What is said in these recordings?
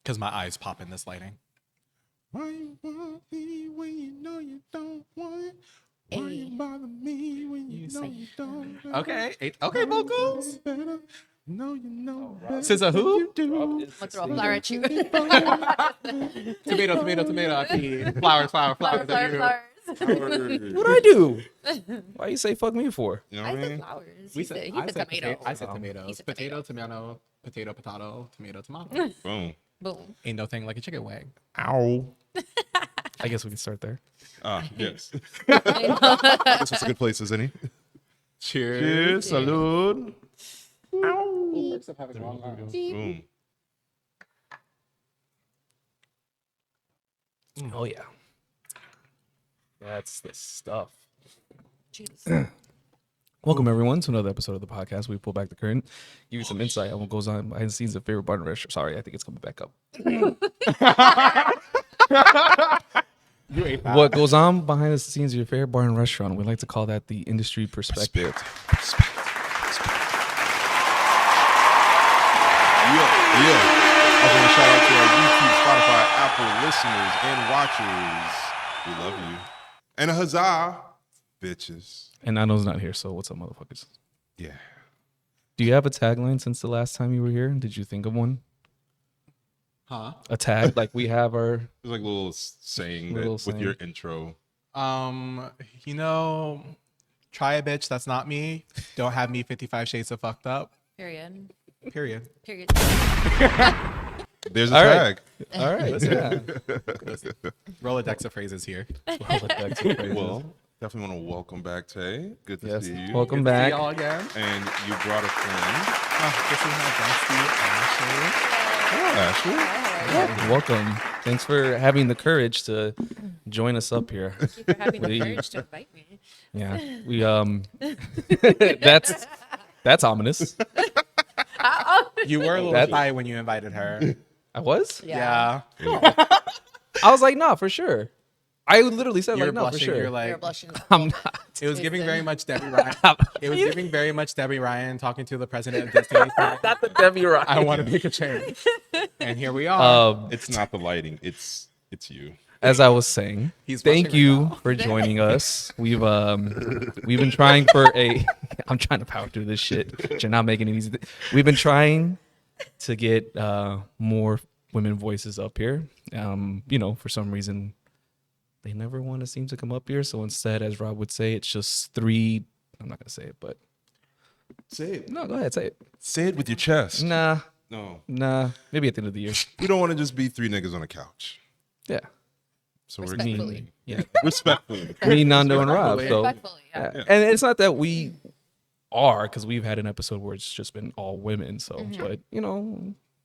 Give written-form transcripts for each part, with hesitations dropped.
Because my eyes pop in this lighting. Why you want me when you know you don't want it? Why you bother me when you know you don't? Okay. Okay, vocals. Better. No, you know better SZA than who? you do. I'm gonna throw a flower at you. Tomato. I mean, flowers. Flowers. What I do? Why you say fuck me for? You know what I I said mean? flowers. We He said, said, I he's a said tomato. I said tomatoes. He said Potato, tomato. tomato, tomato. Boom. Boom. Ain't no thing like a chicken wing. Ow. I guess we can start there. Yes. This is a good place as any. Cheers. Cheers. Salud. Beep. Boom. Oh yeah. That's the stuff. Jeez. Welcome everyone to another episode of the podcast. We pull back the curtain, give you some insight on what goes on behind the scenes of favorite bar and restaurant. Sorry, I think it's coming back up. You ate that. What goes on behind the scenes of your favorite bar and restaurant? We like to call that the industry perspective. Yeah. I want to shout out to our YouTube, Spotify, Apple listeners and watchers. We love you. And a huzzah, bitches. And Nano's not here, so what's up, motherfuckers? Yeah. Do you have a tagline since the last time you were here? Did you think of one? Huh? A tag like we have our. There's like a little saying Little that with your intro. You know, try a bitch. That's not me. Don't have me 55 shades of fucked up. Period. Period. Period. There's a All right. tag. All right. Yeah. Rolodex of phrases here. Well, definitely want to welcome back Tay. Good to Yes. see you. Welcome See back. y'all again. And you brought a friend. This is my bestie, Ashley. Oh, Ashley. Welcome. Thanks for having the courage to join us up here. Thank you for having the What do you- courage to invite me. Yeah. We that's ominous. You were a little That- shy when you invited her. I was? Yeah. I was like, no, for sure. I literally said You're like, no, for blushing. sure. You're You're like, blushing. I'm not. it was giving Jason. very much Debbie Ryan. It was giving very much Debbie Ryan talking to the president of Disney. saying, Not the Debbie Ryan. I want to make a change. And here we are. It's not the lighting. It's you. As I was saying, He's thank blushing you right now. for joining us. We've been trying for a. I'm trying to power through this shit. But you're not making it easy. We've been trying to get more women voices up here. For some reason, they never want to seem to come up here. So instead, as Rob would say, it's just three. I'm not gonna say it, but Say it. no, go ahead, say it. Say it with your chest. Nah, No. maybe at the end of the year. We don't want to just be three niggas on a couch. Yeah, So we're Respectfully. yeah. respectfully. Me, Nando, and Rob. So. Respectfully, yeah. Yeah. And it's not that we are, because we've had an episode where it's just been all women. So, but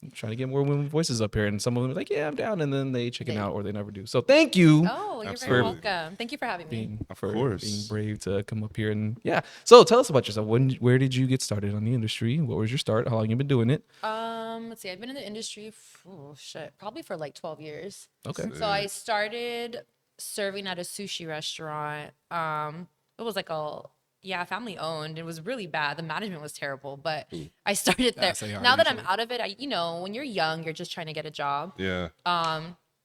I'm trying to get more women voices up here, and some of them are like, "Yeah, I'm down," and then they chicken out or they never do. So, thank you Oh, you're Absolutely. very welcome. Thank you for having me. Of course. being brave to come up here and yeah. So, tell us about yourself. Where did you get started on the industry? What was your start? How long you been doing it? Let's see. I've been in the industry probably for like 12 years. Okay. So I started serving at a sushi restaurant. It was like family owned. It was really bad. The management was terrible, but I started there. That's how you are Now that I'm usually. out of it, when you're young, you're just trying to get a job. Yeah.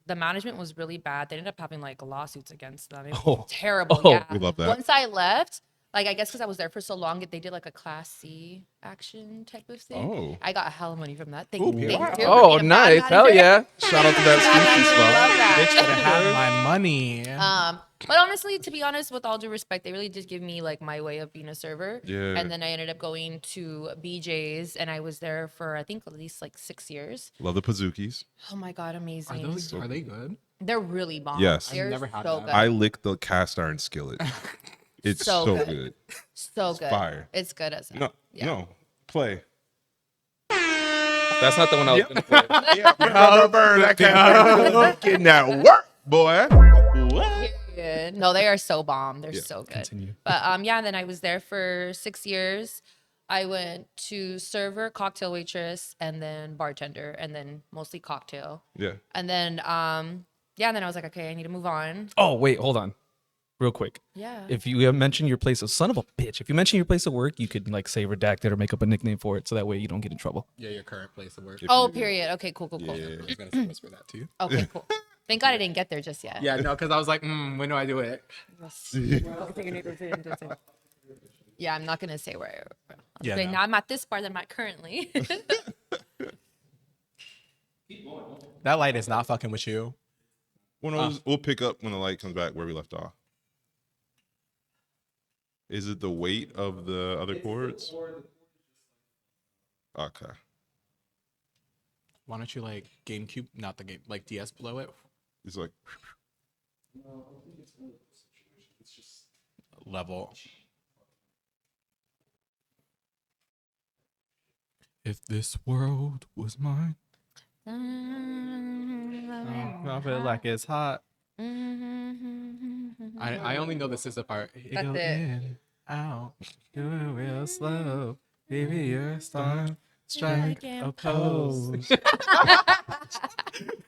The management was really bad. They ended up having like lawsuits against them. It was Oh. terrible. Oh. Yeah. We love that. Once I left, like I guess because I was there for so long, they did like a Class C action type of thing. Oh. I got hell money from that. Thank Ooh, you. wow. Thank you for Oh, being a bad nice. Hell manager. yeah. Shout out to that Bad sushi manager, spot. love that. Bitch better have my money. But honestly, to be honest, with all due respect, they really did give me like my way of being a server. Yeah. And then I ended up going to BJ's, and I was there for I think at least like 6 years. Love the Pazookies. Oh my god, amazing! Are they good? They're really bomb. Yes. I've They're never had so that. good. I lick the cast iron skillet. It's So so good. good. So good. fire. It's good as hell. No, Yeah. no. Play. That's not the one I was going to play. Getting that work, boy. What? Period. No, they are so bomb. They're so good. Continue. But and then I was there for 6 years. I went to server, cocktail waitress, and then bartender, and then mostly cocktail. Yeah. And then and then I was like, okay, I need to move on. Oh, wait, hold on. real quick. Yeah. If you mention your place of son of a bitch, if you mention your place of work, you could like say redacted or make up a nickname for it, so that way you don't get in trouble. Yeah, your current place of work. Oh, period. Okay, cool. Yeah. I was gonna whisper that too. Okay, cool. Thank God I didn't get there just yet. Yeah, no, because I was like, when do I do it? Yeah, I'm not gonna say where. Yeah, Say, no. now I'm at this bar that I'm at currently. That light is not fucking with you. We'll pick up when the light comes back where we left off. Is it the weight of the other cords? Okay. Why don't you like GameCube, not the game, like DS below it? It's like Level. If this world was mine, I feel like it's hot. I only know the sister part. It That's go it. in, out, doing real slow. Baby, you're a star. Strike a pose.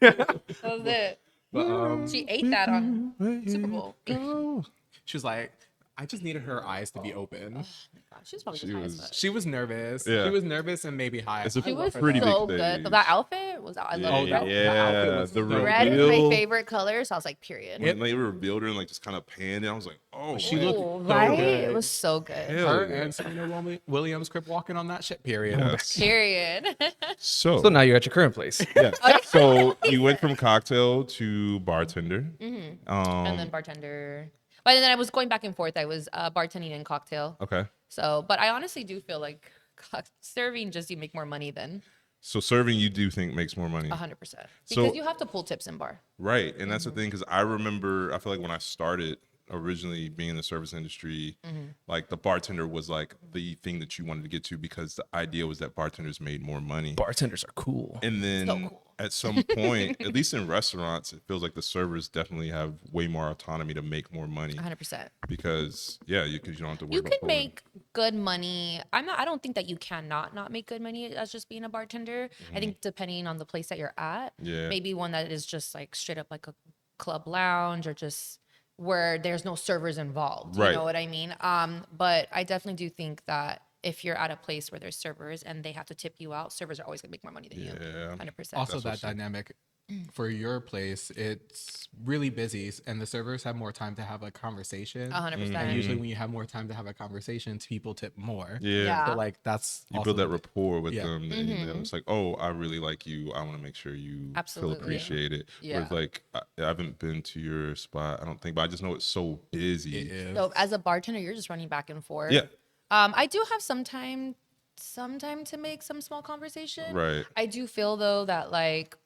That was it. But, She ate that on Super Bowl. she was like, I just needed her eyes to be open. She was probably She just high as was- fuck. She was nervous. Yeah. She was nervous and maybe high. It's a I She love was her pretty though. so big good. stage. That outfit was. I love that- red. that outfit was the so good. Red is my reveal. favorite color, so I was like, period. When they revealed her and like just kind of panned it, I was like, oh, She shit. looked Ooh, so right? good. It was so good. Hell Her yeah. and Serena Williams crip walking on that shit. Period. Yes. Period. So, So now you're at your current place. yeah. So you went from cocktail to bartender. and Um, then bartender. But then I was going back and forth. I was bartending and cocktail. okay. So, but I honestly do feel like serving just you make more money than So serving, you do think makes more money, 100% because So- you have to pull tips in bar. right? And that's the thing, because I remember, I feel like when I started originally being in the service industry, like the bartender was like the thing that you wanted to get to because the idea was that bartenders made more money. Bartenders are cool. And then So cool. at some point, at least in restaurants, it feels like the servers definitely have way more autonomy to make more money 100%. because because you don't have to worry You about can pulling. make good money. I don't think that you cannot not make good money as just being a bartender. I think depending on the place that you're at, Yeah. maybe one that is just like straight up like a club lounge or just where there's no servers involved. You Right. know what I mean? But I definitely do think that if you're at a place where there's servers and they have to tip you out, servers are always gonna make more money than you. Yeah. 100%. Also, That's that what's up. dynamic for your place, it's really busy, and the servers have more time to have a conversation. 100%. And usually, when you have more time to have a conversation, people tip more. Yeah. Yeah. So, like, that's You also build that rapport with Yeah. them. And then it's like, oh, I really like you. I want to make sure you Absolutely. feel appreciated. Yeah. Whereas, like, I haven't been to your spot, I don't think, but I just know it's so busy. It is. So as a bartender, you're just running back and forth. Yeah. I do have some time to make some small conversation. Right. I do feel though that like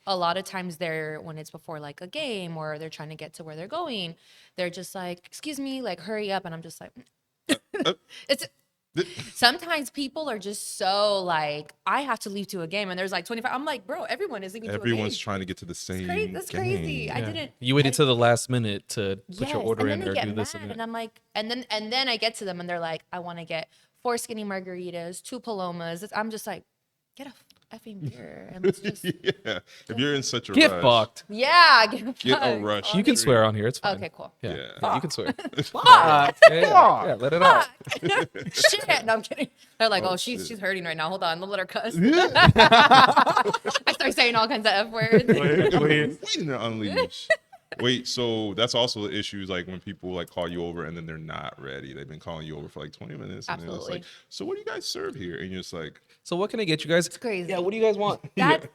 a lot of times when it's before like a game or they're trying to get to where they're going, they're just like, excuse me, like hurry up. And I'm just like, it's sometimes people are just so like, I have to leave to a game and there's like 25. I'm like, bro, everyone is leaving to a game. Everyone's trying to get to the same. That's crazy. game. I didn't. You waited to the last minute to put your Yes, order and in then or they do get this mad, and that. and I'm like, and then I get to them and they're like, I want to get 4 skinny margaritas, 2 palomas. I'm just like, get a effing beer and let's just Yeah. If you're in such a Get rush, fucked. get get a fucked. rush. You can swear on here. It's fine. Okay, cool. Yeah, Yeah. yeah, you can swear. Fuck. Yeah, let it out. Shit. No, I'm kidding. They're like, oh, shit. she's hurting right now. Hold on, let her cuss. I start saying all kinds of F words. Waiting to unleash. Wait, so that's also the issues like when people like call you over and then they're not ready. They've been calling you over for like 20 minutes and then it's Absolutely. like, so what do you guys serve here? And you're just like, So what can I get you guys? It's crazy. Yeah, what do you guys want? That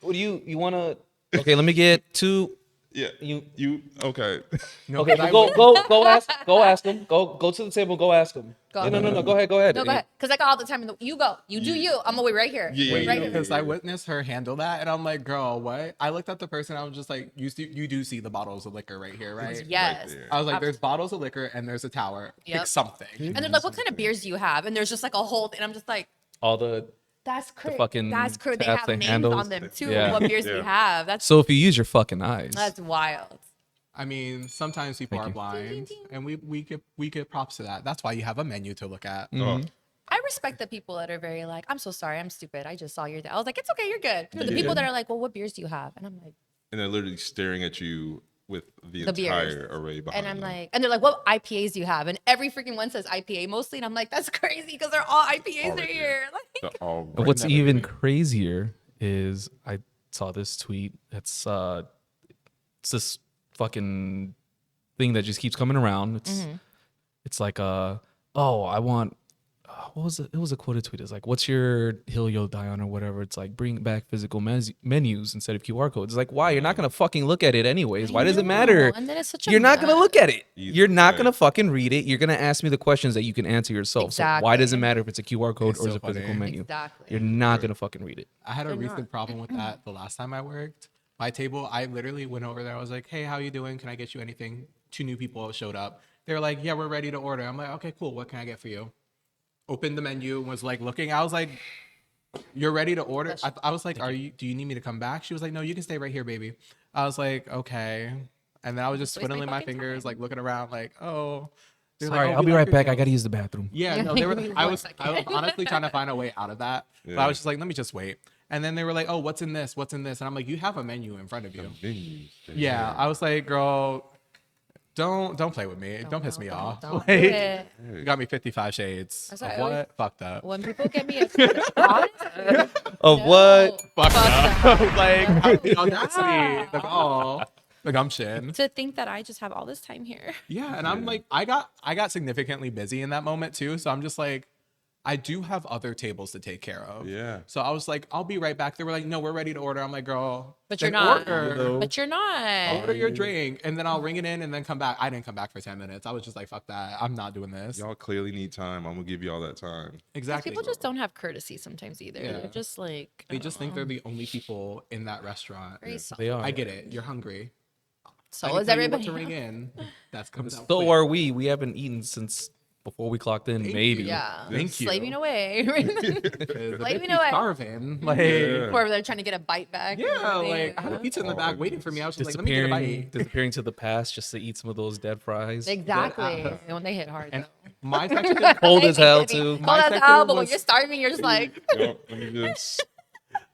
What do you want to? Okay, let me get 2. yeah, You okay. No, Okay, 'cause I go ask them. Go to the table. Go ask them. Go. No. Go ahead. no, go ahead. Because I got all the time. You go. You do you. I'm gonna wait right here. Yeah, Wait yeah, right yeah, here. because I witnessed her handle that, and I'm like, girl, what? I looked at the person, I was just like, you do see the bottles of liquor right here, right? Yes. there. I was like, there's bottles of liquor and there's a tower. Yep. Pick something. And they're like, what kind of beers do you have? And there's just like a whole thing. And I'm just like, All the that's crazy. fucking That's crazy. They taps have and names handles. on them too. Yeah. What beers Yeah. we have. That's So if you use your fucking eyes, that's wild. I mean, sometimes people Thank are you. blind, and we give props to that. That's why you have a menu to look at. Oh, I respect the people that are very like, I'm so sorry, I'm stupid. I just saw your. I was like, it's okay, you're good. For the Yeah. people that are like, well, what beers do you have? And I'm like, and they're literally staring at you with the The beers. entire array behind And I'm them. like, and they're like, what IPAs do you have? And every freaking one says IPA mostly. And I'm like, that's crazy because they're all IPAs All are right here. Like, They're all And what's never even be. crazier is I saw this tweet. It's this fucking thing that just keeps coming around. It's like oh, I want what was it? It was a quoted tweet. It's like, what's your hill you'll die on or whatever. It's like, bring back physical menus instead of QR codes. It's like, why? You're not gonna fucking look at it anyways. Why does it matter? And then it's such a You're not gonna mess. look at it. Easy, You're not right. gonna fucking read it. You're gonna ask me the questions that you can answer yourself. So why does it Exactly. matter if it's a QR code It's or is so it a physical funny. menu? Exactly. You're not gonna fucking read it. I had a They're recent not. problem with that the last time I worked. My table, I literally went over there. I was like, hey, how you doing? Can I get you anything? 2 new people showed up. They were like, yeah, we're ready to order. I'm like, okay, cool. What can I get for you? Opened the menu, was like looking. I was like, you're ready to order? I was like, do you need me to come back? She was like, no, you can stay right here, baby. I was like, okay. And then I was just Waste my twiddling my fucking fingers, time. like looking around, like, oh. They're like, Sorry, "Oh, I'll we be like right your back. I nails." gotta use the bathroom. Yeah, no, they were. Give me I one was second. honestly trying to find a way out of that, but I Yeah. was just like, let me just wait. And then they were like, oh, what's in this? What's in this? And I'm like, you have a menu in front of you. Menus. Yeah, I was like, girl, don't play with me. Don't piss me don't- off. don't do Like, it. you got me 55 shades. That's Of why I always- what? Fucked up. When people get me a honestly, Of no, what? Fucked fuck up. that. Like, the audacity, the gall, the gumption. To think that I just have all this time here. Yeah, and I'm like, I got significantly busy in that moment too. So I'm just like, I do have other tables to take care of. Yeah. So I was like, I'll be right back. They were like, no, we're ready to order. I'm like, girl, But you're then not. Order. But you're not. Order your drink, and then I'll ring it in, and then come back. I didn't come back for 10 minutes. I was just like, fuck that. I'm not doing this. Y'all clearly need time. I'm gonna give you all that time. Exactly. People just don't have courtesy sometimes either. Yeah. They're just like They just think they're the only people in that restaurant. very They are. I get it. You're hungry. I So can is tell you what everybody. to ring in. That's comes out. So quick. are we. We haven't eaten since before we clocked in, Thank maybe. you. Yeah. Thank you. Slaving away. The Like, bitch you know be what? starving. Like, Yeah. Or they're trying to get a bite back. and yeah, everything. like I had a pizza in the Oh, back waiting for me. I was just like, let me get a Disappearing, bite. disappearing to the past just to eat some of those dead fries. Exactly. Yeah. And when they hit hard. And though. my section, Cold as hell, Cold too. My as sector hell, but when was- you're starving, you're just like, Yup, let me just.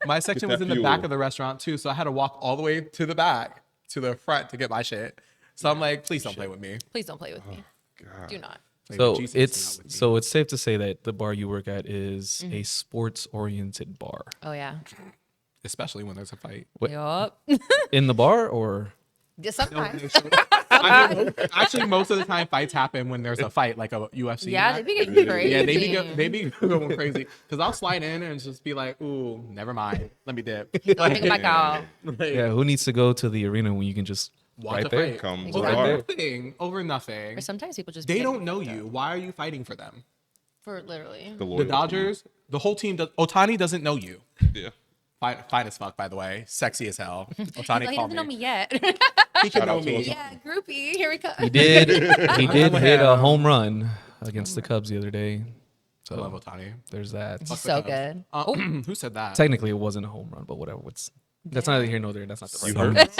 my section Get was that in the back fuel. of the restaurant too, so I had to walk all the way to the back to the front to get my shit. So I'm like, please don't play with me. please don't play with me. God. Do not. Play So with Jesus, not it's with me. so it's safe to say that the bar you work at is a sports oriented bar. Oh, yeah. especially when there's a fight. What- Yup. In the bar or Yeah, sometimes. I mean, actually, most of the time, fights happen when there's a fight, like a UFC. Yeah, match. they be getting crazy. Yeah, they be going crazy. Because I'll slide in and just be like, ooh, never mind. Let me dip. Take it back out. Like, yeah, who needs to go to the arena when you can just watch right a there? fight. Come to Over the bar. nothing. Over nothing. Or sometimes people just They get don't know fucked you. up. Why are you fighting for them? For literally. The The loyalty. Dodgers, the whole team does. Otani doesn't know you. Yeah. Fine as fuck, by the way. Sexy as hell. He's Otani like, he called doesn't know me. me yet. He can Shout know out to me. Otani. Yeah, groupie. Here we come. He did hit a Yeah. home run against the Cubs the other day. I love So Otani. there's that. He's Fuck so the Cubs. good. Who said that? Technically, it wasn't a home run, but whatever. That's neither here nor there. That's not the right You word. heard?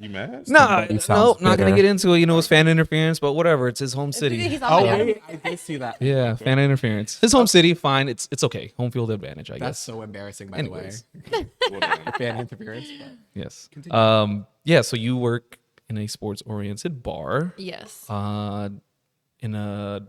You mad? No, Somebody no, sounds not gonna bitter. get into it. You know, it's fan interference, but whatever. It's his home city. He's Oh, on my wait. I did see that. Yeah, fan interference. His home city, fine. It's okay. Home field advantage, I That's guess. so embarrassing, by Anyways, the way. Well done. Fan interference. but- yes. Continue. Yeah. So you work in a sports-oriented bar, Yes. in a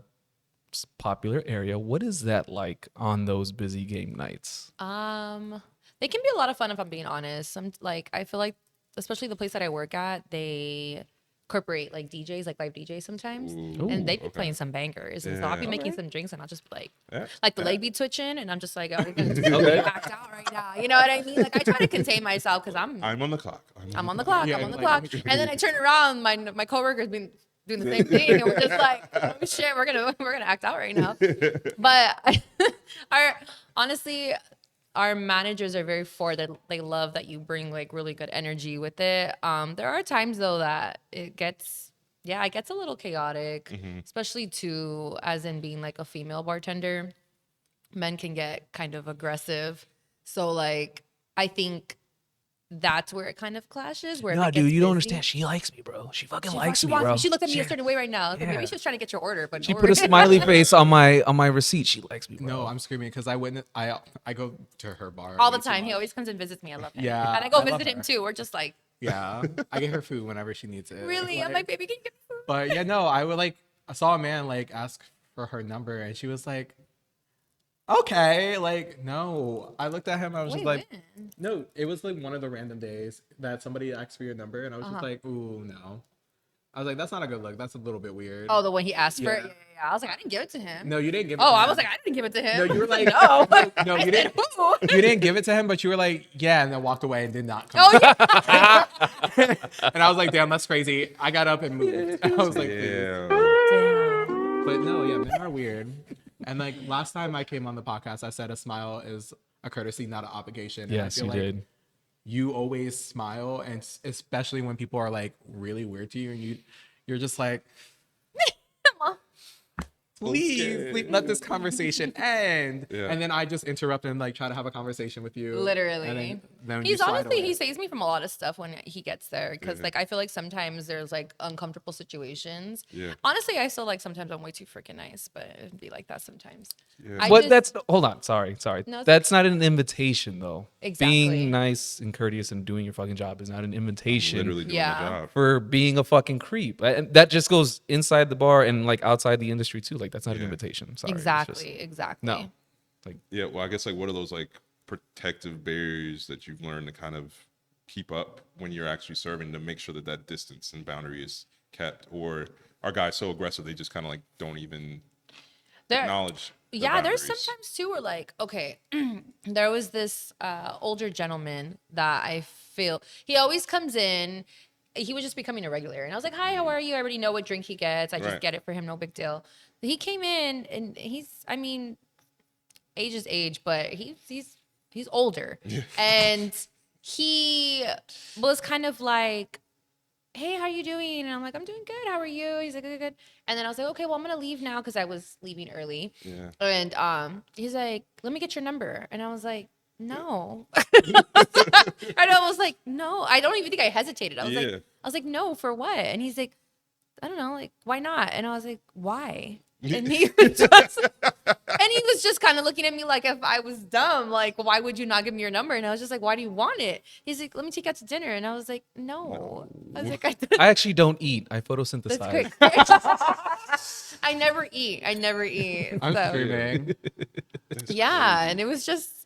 popular area. What is that like on those busy game nights? They can be a lot of fun if I'm being honest. I feel like, especially the place that I work at, they incorporate like DJs, like live DJs sometimes, and they be okay. playing some bangers. And so I'll be Yeah. making some drinks, and I'll just be like, Yeah. the leg be twitching, and I'm just like, oh, you're act out right now. You know what I mean? Like I try to contain myself because I'm I'm on the clock. on the clock. Yeah, I'm on the like- clock. And then I turn around, my coworker's been doing the same thing, and we're just like, oh shit, we're gonna act out right now. But honestly, our managers are very for that. They love that you bring like really good energy with it. There are times though that it gets a little chaotic, especially too, as in being like a female bartender. Men can get kind of aggressive. So like I think that's where it kind of clashes. Where No, it dude, gets you don't busy. understand. She likes me, bro. She fucking She likes me, wants bro. She looked at me a certain way right now. Yeah. Maybe she was trying to get your order, but She no put a worries. smiley face on my receipt. She likes me, bro. No, I'm screaming because I go to her bar all the way too time. He much. always comes and visits me. I love him. Yeah, and I go I love visit him her. too. We're just like Yeah, I get her food whenever she needs it. Really? I'm like, baby, can you get me food? But yeah, no, I would like. I saw a man like ask for her number, and she was like, "Okay, like no." I looked at him. I was just Wait, like, when? "No." It was like one of the random days that somebody asked for your number, and I was just like, "Ooh, no." I was like, "That's not a good look. That's a little bit weird." Oh, the one he asked for it? Yeah. Yeah. I was like, I didn't give it to him. No, you didn't give it. Oh, to I him. was like, I didn't give it to him. No, you were like, no. no, I you said, didn't. who? You didn't give it to him, but you were like, yeah, and then walked away and did not come. Oh, yeah. And I was like, damn, that's crazy. I got up and moved. I was like, please. Yeah. Damn. But no, yeah, men are weird. And like last time I came on the podcast, I said a smile is a courtesy, not an obligation. And I Yes, feel you like did. you always smile, and especially when people are like really weird to you, and you're just like, please let this conversation end. Yeah. And then I just interrupt and like try to have a conversation with you. Literally. And then you He's slide honestly, away. he saves me from a lot of stuff when he gets there. Because like, I feel like sometimes there's like uncomfortable situations. Yeah. Honestly, I still like sometimes I'm way too freaking nice, but it'd be like that sometimes. Yeah. I But just- hold on, sorry. No, it's That's not an invitation though. Exactly. Being nice and courteous and doing your fucking job is not an invitation Literally doing Yeah. the job. for being a fucking creep. And that just goes inside the bar and like outside the industry too. Like that's not an Yeah. invitation. Sorry. It's Exactly. just- Exactly. no. Yeah, well, I guess like what are those like protective barriers that you've learned to kind of keep up when you're actually serving to make sure that that distance and boundary is kept, or are guys so aggressive they just kind of like don't even There, acknowledge? the yeah, there's boundaries? sometimes too where like, okay, there was this older gentleman that I feel he always comes in. He was just becoming a regular, and I was like, "Hi, how are you?" I already know what drink he gets. I just Right. get it for him, no big deal. He came in, and I mean, age is age, but he's older, and he was kind of like, "Hey, how you doing?" And I'm like, "I'm doing good. How are you?" He's like, "Good, good." And then I was like, "Okay, well, I'm gonna leave now because I was leaving early." Yeah. And he's like, "Let me get your number." And I was like, "No." And I was like, "No." I don't even think I hesitated. I was like, "No, for what?" And he's like, "I don't know, like, why not?" And I was like, "Why?" And he was just kind of looking at me like if I was dumb, like, "Why would you not give me your number?" And I was just like, "Why do you want it?" He's like, "Let me take you out to dinner." And I was like, "No." I was like, I actually don't eat. I That's photosynthesize. great. I never eat. I'm So, screaming. yeah, and it was just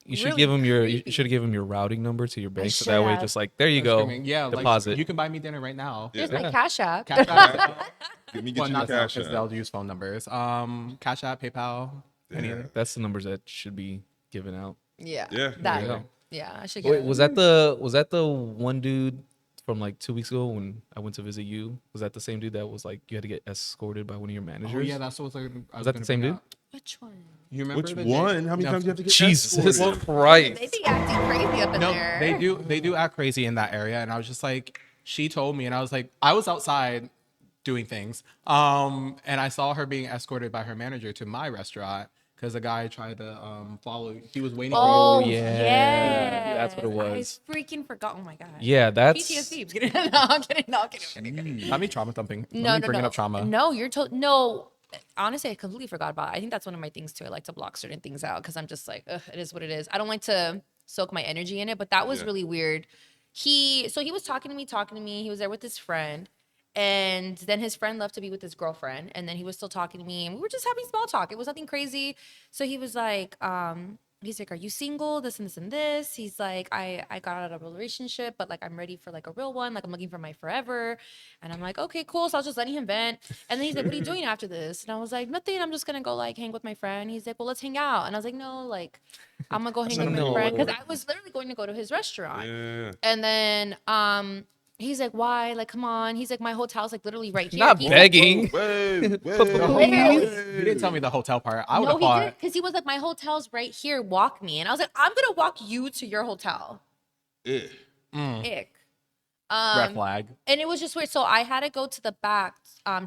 You should really give him your creepy. your routing number to your bank so should that way have. just like there you I'm go. screaming. Yeah, deposit. like you can buy me dinner right now. Here's Yeah. my Cash App. Cash App. Let me get Well, you not the Zelle, cash. because App. they'll use phone numbers. Cash App, PayPal, any of Yeah. it. That's the numbers that should be given out. Yeah. Yeah, That. there you go. Yeah, I should get Wait, it. was that the one dude from like 2 weeks ago when I went to visit you? Was that the same dude that was like you had to get escorted by one of your managers? Oh yeah, that's what I was Was that the gonna same bring dude? up. Which one? You remember Which the one? How many No, times do you have to get Jesus escorted? Christ. They be acting crazy up in No, there. they do act crazy in that area, and I was just like, she told me, and I was like, I was outside doing things, and I saw her being escorted by her manager to my restaurant because a guy tried to follow. He was waiting. Oh for me. yeah. That's what it was. I freaking forgot. Oh my god. Yeah, that's PTSD. I'm kidding. No, I'm kidding. No, I'm kidding. Not me trauma thumping. No, Let me no, bringing no. up trauma. No, you're told. No, honestly, I completely forgot about it. I think that's one of my things too. I like to block certain things out because I'm just like, ugh, it is what it is. I don't like to soak my energy in it, but that was Yeah. really weird. He was talking to me. He was there with his friend. And then his friend left to be with his girlfriend. And then he was still talking to me. And we were just having small talk. It was nothing crazy. So he was like, he's like, "Are you single? This and this and this." He's like, I got out of a relationship, but like I'm ready for like a real one. Like I'm looking for my forever. And I'm like, okay, cool. So I was just letting him vent. And then he's like, "What are you doing after this?" And I was like, "Nothing. I'm just gonna go like hang with my friend." He's like, "Well, let's hang out." And I was like, "No, like I'm gonna go hang with No. my friend." Because I was literally going to go to his restaurant. Yeah. And then he's like, "Why? Like, come on." He's like, "My hotel's like literally right here." not He's begging. Wait, The whole- Wait. You didn't tell me the hotel part. I would no, have he thought. did because he was like, "My hotel's right here. Walk me." And I was like, "I'm gonna walk you to your hotel." Yeah. Ick. Red flag. And it was just weird. So I had to go to the back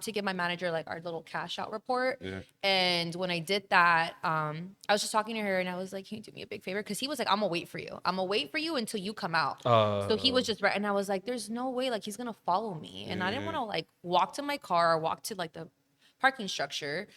to give my manager like our little cash out report. Yeah. And when I did that, I was just talking to her and I was like, "Can you do me a big favor?" Because he was like, "I'm gonna wait for you. I'm gonna wait for you until you come out." So he was just right, and I was like, "There's no way like he's gonna follow me." And I didn't want to like walk to my car or walk to like the parking structure.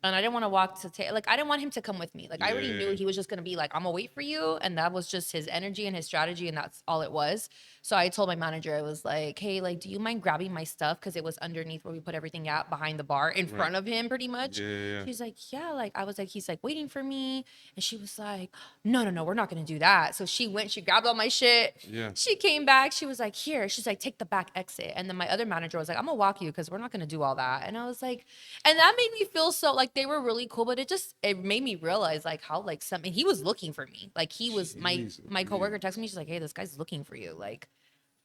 And I didn't want to walk to take, like, I didn't want him to come with me. Like, I already knew Yeah. he was just going to be like, I'm going to wait for you. And that was just his energy and his strategy. And that's all it was. So I told my manager, I was like, hey, like, do you mind grabbing my stuff? Because it was underneath where we put everything at behind the bar in front of him, pretty much. Yeah. She's like, yeah. Like, I was like, he's like waiting for me. And she was like, no, we're not going to do that. So she went, she grabbed all my shit. Yeah. She came back. She was like, here. She's like, take the back exit. And then my other manager was like, I'm going to walk you because we're not going to do all that. And I was like, and that made me feel so like they were really cool, but it made me realize like how like something he was looking for me. Like he was Jeez my coworker texted me. She's like, hey, this guy's looking for you. Like,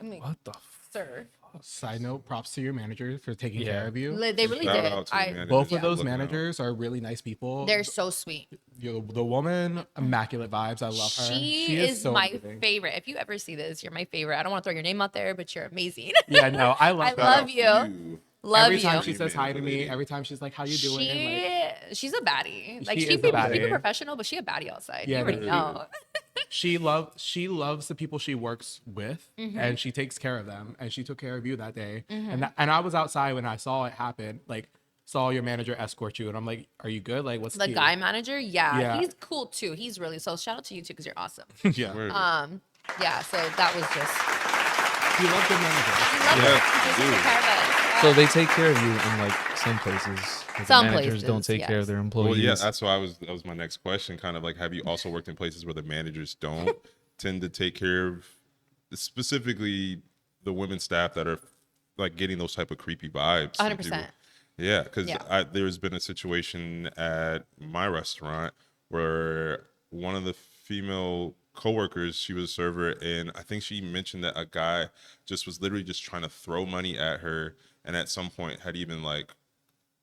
I'm like, What the? sir. Side note, props to your manager for taking Yeah. care of you. They really Shout did. out to the managers Both for of those looking out. managers are really nice people. They're so sweet. The woman, immaculate vibes. I love her. She is so my amazing. favorite. If you ever see this, you're my favorite. I don't want to throw your name out there, but you're amazing. Yeah, no, I love I her. love you. Love Every you. time she says hi to me, every time she's like, "How you doing?" Like, She's a baddie. Like She she is a be baddie. professional, but she a baddie outside. Yeah, you already dude. know. she loves the people she works with, and she takes care of them. And she took care of you that day. And I was outside when I saw it happen. Like, saw your manager escort you, and I'm like, "Are you good? Like, what's The tea?" guy manager, yeah, Yeah. he's cool too. He's really so. Shout out to you too, because you're awesome. Yeah, Word. Yeah. So that was just. you love good managers. He loves Yeah, us. He just dude. took care of us. So they take care of you in like some places. Like, the Some managers don't places, take care yes. of their Well, employees. yeah, that's why that was my next question. Kind of like, have you also worked in places where the managers don't tend to take care of specifically the women staff that are like getting those type of creepy vibes? from 100%. people? Yeah, because Yeah. there's been a situation at my restaurant where one of the female coworkers, she was a server, and I think she mentioned that a guy just was literally just trying to throw money at her, and at some point had even like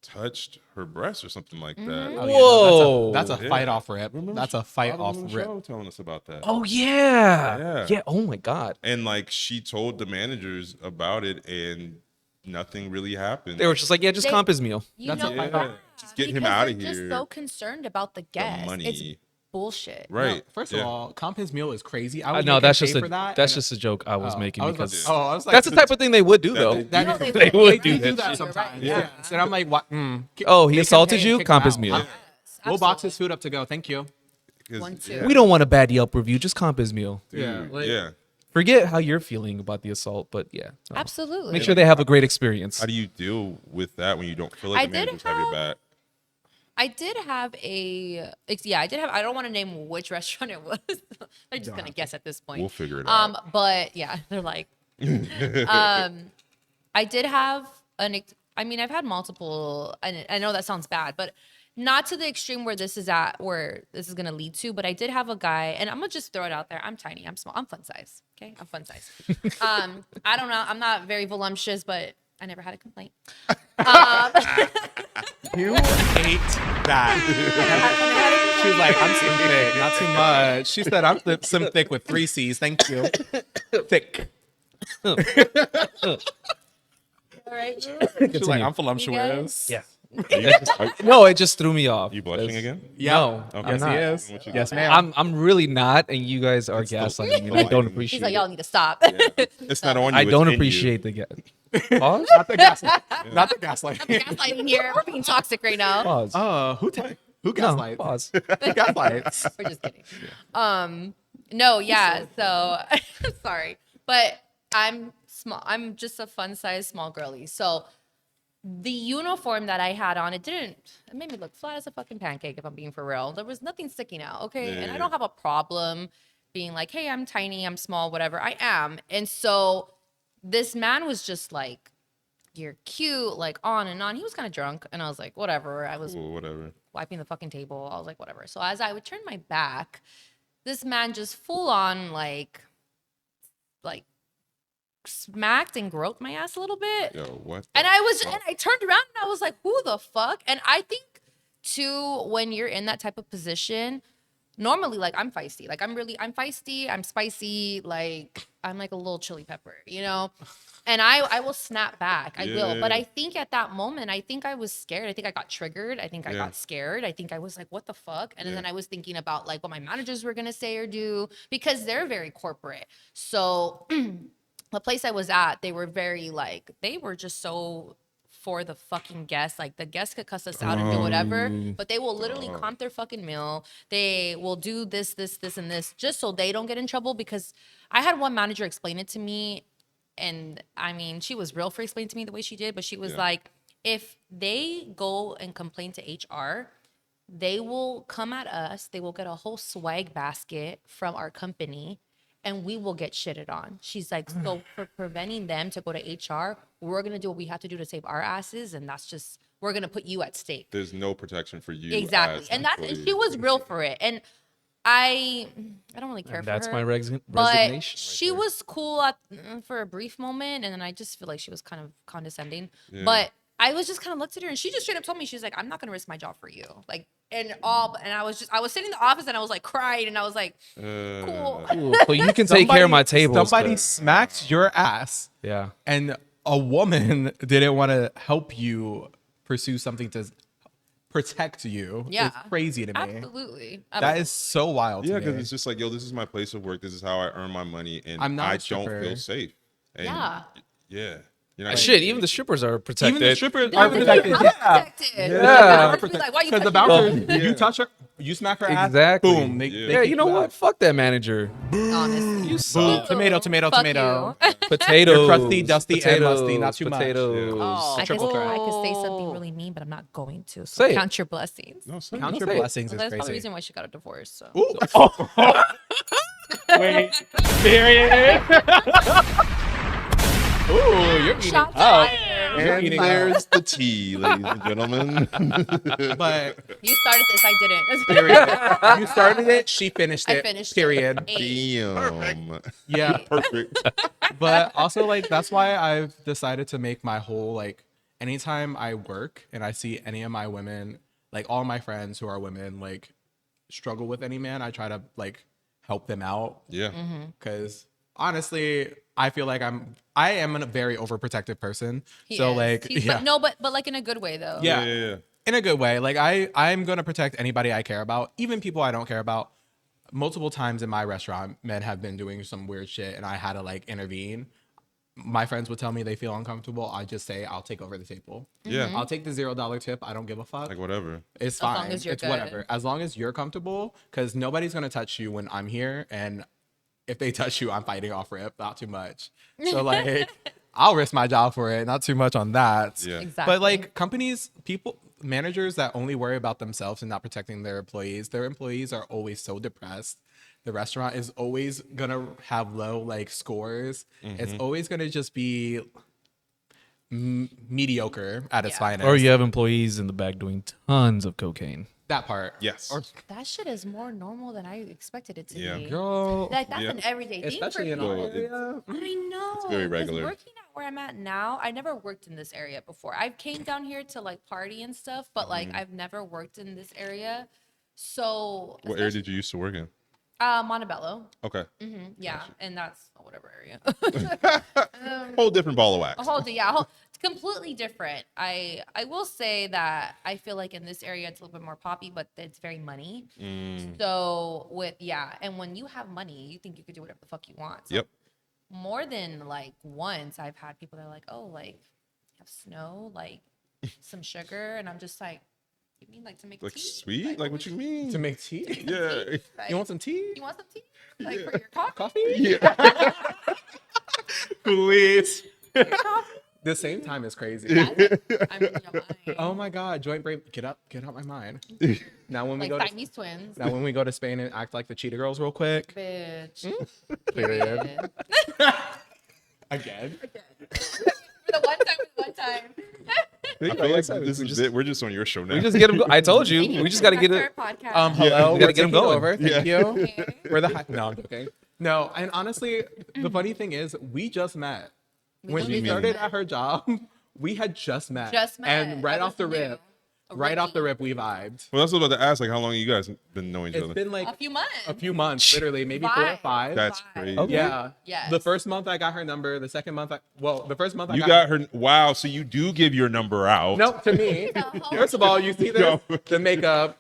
touched her breast or something like that. Mm-hmm. Oh, yeah, no, Whoa. that's a Yeah. fight off rip. Remember That's a she- fight Bob off was on the rip. show telling us about that. Oh yeah. Yeah. Yeah. Oh my god. And like she told the managers about it, and nothing really happened. They were just like, yeah, just They- comp his meal. You That's know a why? fight. Just get him Because out of they're here. Just so concerned about the guest. money. It's bullshit. Right. No, first yeah. of all, comp his meal is crazy. I would No, make him that's pay just a for that. that's and- just a joke I was making I was about because to- I was like, that's the type of thing they would do though. that- No, they they would do do that that. sometimes. You're right. Yeah. And I'm like, what? Oh, he Make him assaulted pay you? and kick him Comp his out. meal. We'll box his food up to go. Thank you. 'Cause- 1, 2. yeah, We don't want a bad Yelp review. Just comp his meal. dude, Yeah, like- yeah. Forget how you're feeling about the assault, but yeah. no. Absolutely. Make sure they have a great experience. How do you deal with that when you don't feel like I the did managers have your have- back? I did have I don't want to name which restaurant it was. They're just gonna guess at this point. We'll figure it out. But yeah, they're like, I did have I've had multiple, and I know that sounds bad, but not to the extreme where this is gonna lead to. But I did have a guy, and I'm gonna just throw it out there. I'm tiny, I'm small, I'm fun size. Okay, I'm fun size. I don't know, I'm not very voluptuous, but I never had a complaint. You hate that. She was like, I'm slim thick, not too much. She said, I'm slim thick with 3 C's. Thank you. Thick. All right. She's like, I'm voluptuous. Yeah. Are No, it just threw me off. you blushing That's- again? Yeah. No, Okay. Yes, I'm he not. is. What you Yes, got? ma'am. I'm really not, and you guys are It's the- gaslighting me. and the I don't lighting. appreciate. He's like, it. y'all need to stop. It's not on you. I it's don't in you. appreciate the gas. Pause. Not the gaslight. Not the gaslight. Gaslighting here. We're being toxic right now. Pause. Who No, gaslights? pause. Who gaslights? We're just kidding. No, yeah. So sorry, but I'm small. I'm just a fun size small girly. So the uniform that I had on, it made me look flat as a fucking pancake. If I'm being for real, there was nothing sticking out. Okay, and I don't have a problem being like, hey, I'm tiny, I'm small, whatever. I am, and so this man was just like, you're cute, like on and on. He was kind of drunk, and I was like, whatever. I was Well, whatever. wiping the fucking table. I was like, whatever. So as I would turn my back, this man just full on like smacked and groped my ass a little bit. Yo, what? And I turned around and I was like, who the fuck? And I think too, when you're in that type of position, normally like I'm feisty. Like I'm feisty, I'm spicy, like I'm like a little chili pepper, you know? And I will snap back. I will. But Yeah. I think at that moment, I think I was scared. I think I got triggered. I think I Yeah. got scared. I think I was like, what the fuck? And Yeah. then I was thinking about like what my managers were gonna say or do because they're very corporate. So the place I was at, they were very like, they were just so for the fucking guests. Like the guests could cuss us out and do whatever, but they will literally comp their fucking meal. They will do this, and this just so they don't get in trouble. Because I had one manager explain it to me, and I mean, she was real for explaining to me the way she did, but she was like, if they go and complain to HR, they will come at us, they will get a whole swag basket from our company, and we will get shitted on. She's like, so for preventing them to go to HR, we're going to do what we have to do to save our asses, and that's just, we're going to put you at stake. There's no protection for you. Exactly. as And that's, and employees. she was real for it. And I don't really care And for that's her. my But resignation. right she there. was cool for a brief moment, and then I just feel like she was kind of condescending. Yeah. But I was just kind of looked at her, and she just straight up told me, she's like, I'm not gonna risk my job for you. Like, and I was sitting in the office, and I was like crying, and I was like, cool. Cool. So you can take care of my table. Somebody smacked your ass, Yeah. and a woman didn't want to help you pursue something to protect you. Yeah. It's crazy to me. Absolutely. That is so wild Yeah, to because me. it's just like, yo, this is my place of work. This is how I earn my money, and I'm not a I don't stripper. feel safe. And Yeah. yeah. You're not Shit, even the strippers are protected. Even the strippers They're are protected. I'm Yeah. protected. Yeah. I'd be like, why you Because the touching me? bouncer, you touch her, you smack her ass, Exactly. boom. They Yeah, kick you know what? out. Fuck that manager. Honestly. You suck. Tomato, tomato, Fuck tomato. you. Potatoes. You're crusty, dusty, and musty, not potatoes, too much. potatoes. I could, Triple threat. I could say something really mean, but I'm not going to. So Say it. count your blessings. No, son. Count your say it. blessings Well, is that's probably the crazy. reason why she got a divorce. So. Wait, period. Ooh, you're eating Shots up. fired. You're And eating up. there's the tea, ladies and gentlemen. But You started this. I didn't. period. You started it, she finished I it. finished it. Period. Damn. Yeah. Perfect. But also, like, that's why I've decided to make my whole, like, anytime I work and I see any of my women, like all my friends who are women, like, struggle with any man, I try to, like, help them out. Yeah. Because honestly, I feel like I am a very overprotective person. So, like, yeah. but like in a good way though. Yeah. Yeah. In a good way. Like, I'm going to protect anybody I care about, even people I don't care about. Multiple times in my restaurant, men have been doing some weird shit and I had to, like, intervene. My friends would tell me they feel uncomfortable. I just say, I'll take over the table. Yeah. I'll take the $0 tip. I don't give a fuck. Like whatever. It's As long fine. as you're It's good. whatever. As long as you're comfortable, because nobody's going to touch you when I'm here. And if they touch you, I'm fighting off rip, not too much. So, like, I'll risk my job for it, not too much on that. Yeah. Exactly. But, like, companies, managers that only worry about themselves and not protecting their employees are always so depressed. The restaurant is always gonna have low, like, scores. It's always gonna just be mediocre at its Yeah. finest. Or you have employees in the back doing tons of cocaine. that part. Yes. Or, that shit is more normal than I expected it to Yeah. be. girl, Like that's Yeah. an everyday thing especially for in people. our Well, area. I know. It's very 'cause regular. Working at where I'm at now, I never worked in this area before. I've came down here to like party and stuff, but like I've never worked in this area. So What area did you used to work in? Montebello. Okay. Yeah, and that's whatever area. Whole different ball of wax. It's completely different. I will say that I feel like in this area it's a little bit more poppy, but it's very money. So and when you have money, you think you could do whatever the fuck you want. So Yep. more than like once I've had people that are like, oh, like have snow, like some sugar, and I'm just like, you mean like to make Like tea? sweet? Like what you mean? To make tea? Yeah. Like, You want some tea? you want some tea? Like for your coffee? Coffee? Yeah. Please. Coffee? The same time is crazy. I'm in your mind. Oh my God, joint brain, get out my mind. Now when we Like go to, Siamese twins. now when we go to Spain and act like the Cheetah Girls real quick. Bitch. Period. Again. For the one time. I feel like this is it. We're just on your show now. We just get them. I told you. We just got to get it. Podcast. Hello, we gotta we're get 'em taking going. over. Thank you. Okay. We're the no, I'm joking. No, and honestly, the funny thing is, we just met. When just she met. started at her job, we had just met. Just met. And right I off the was new. rip, A right off the rookie. rip, we vibed. Well, that's what I was about to ask. Like, how long you guys been knowing each It's other? been like A few months. a few months, literally, maybe 4 or Five. 5. That's Five. crazy. Okay. Yeah. Yes. The first month I got her number. The second month, the first month I You got her. Wow. So you do give your number out. No, to me. whole- First of all, you see this, No. the makeup.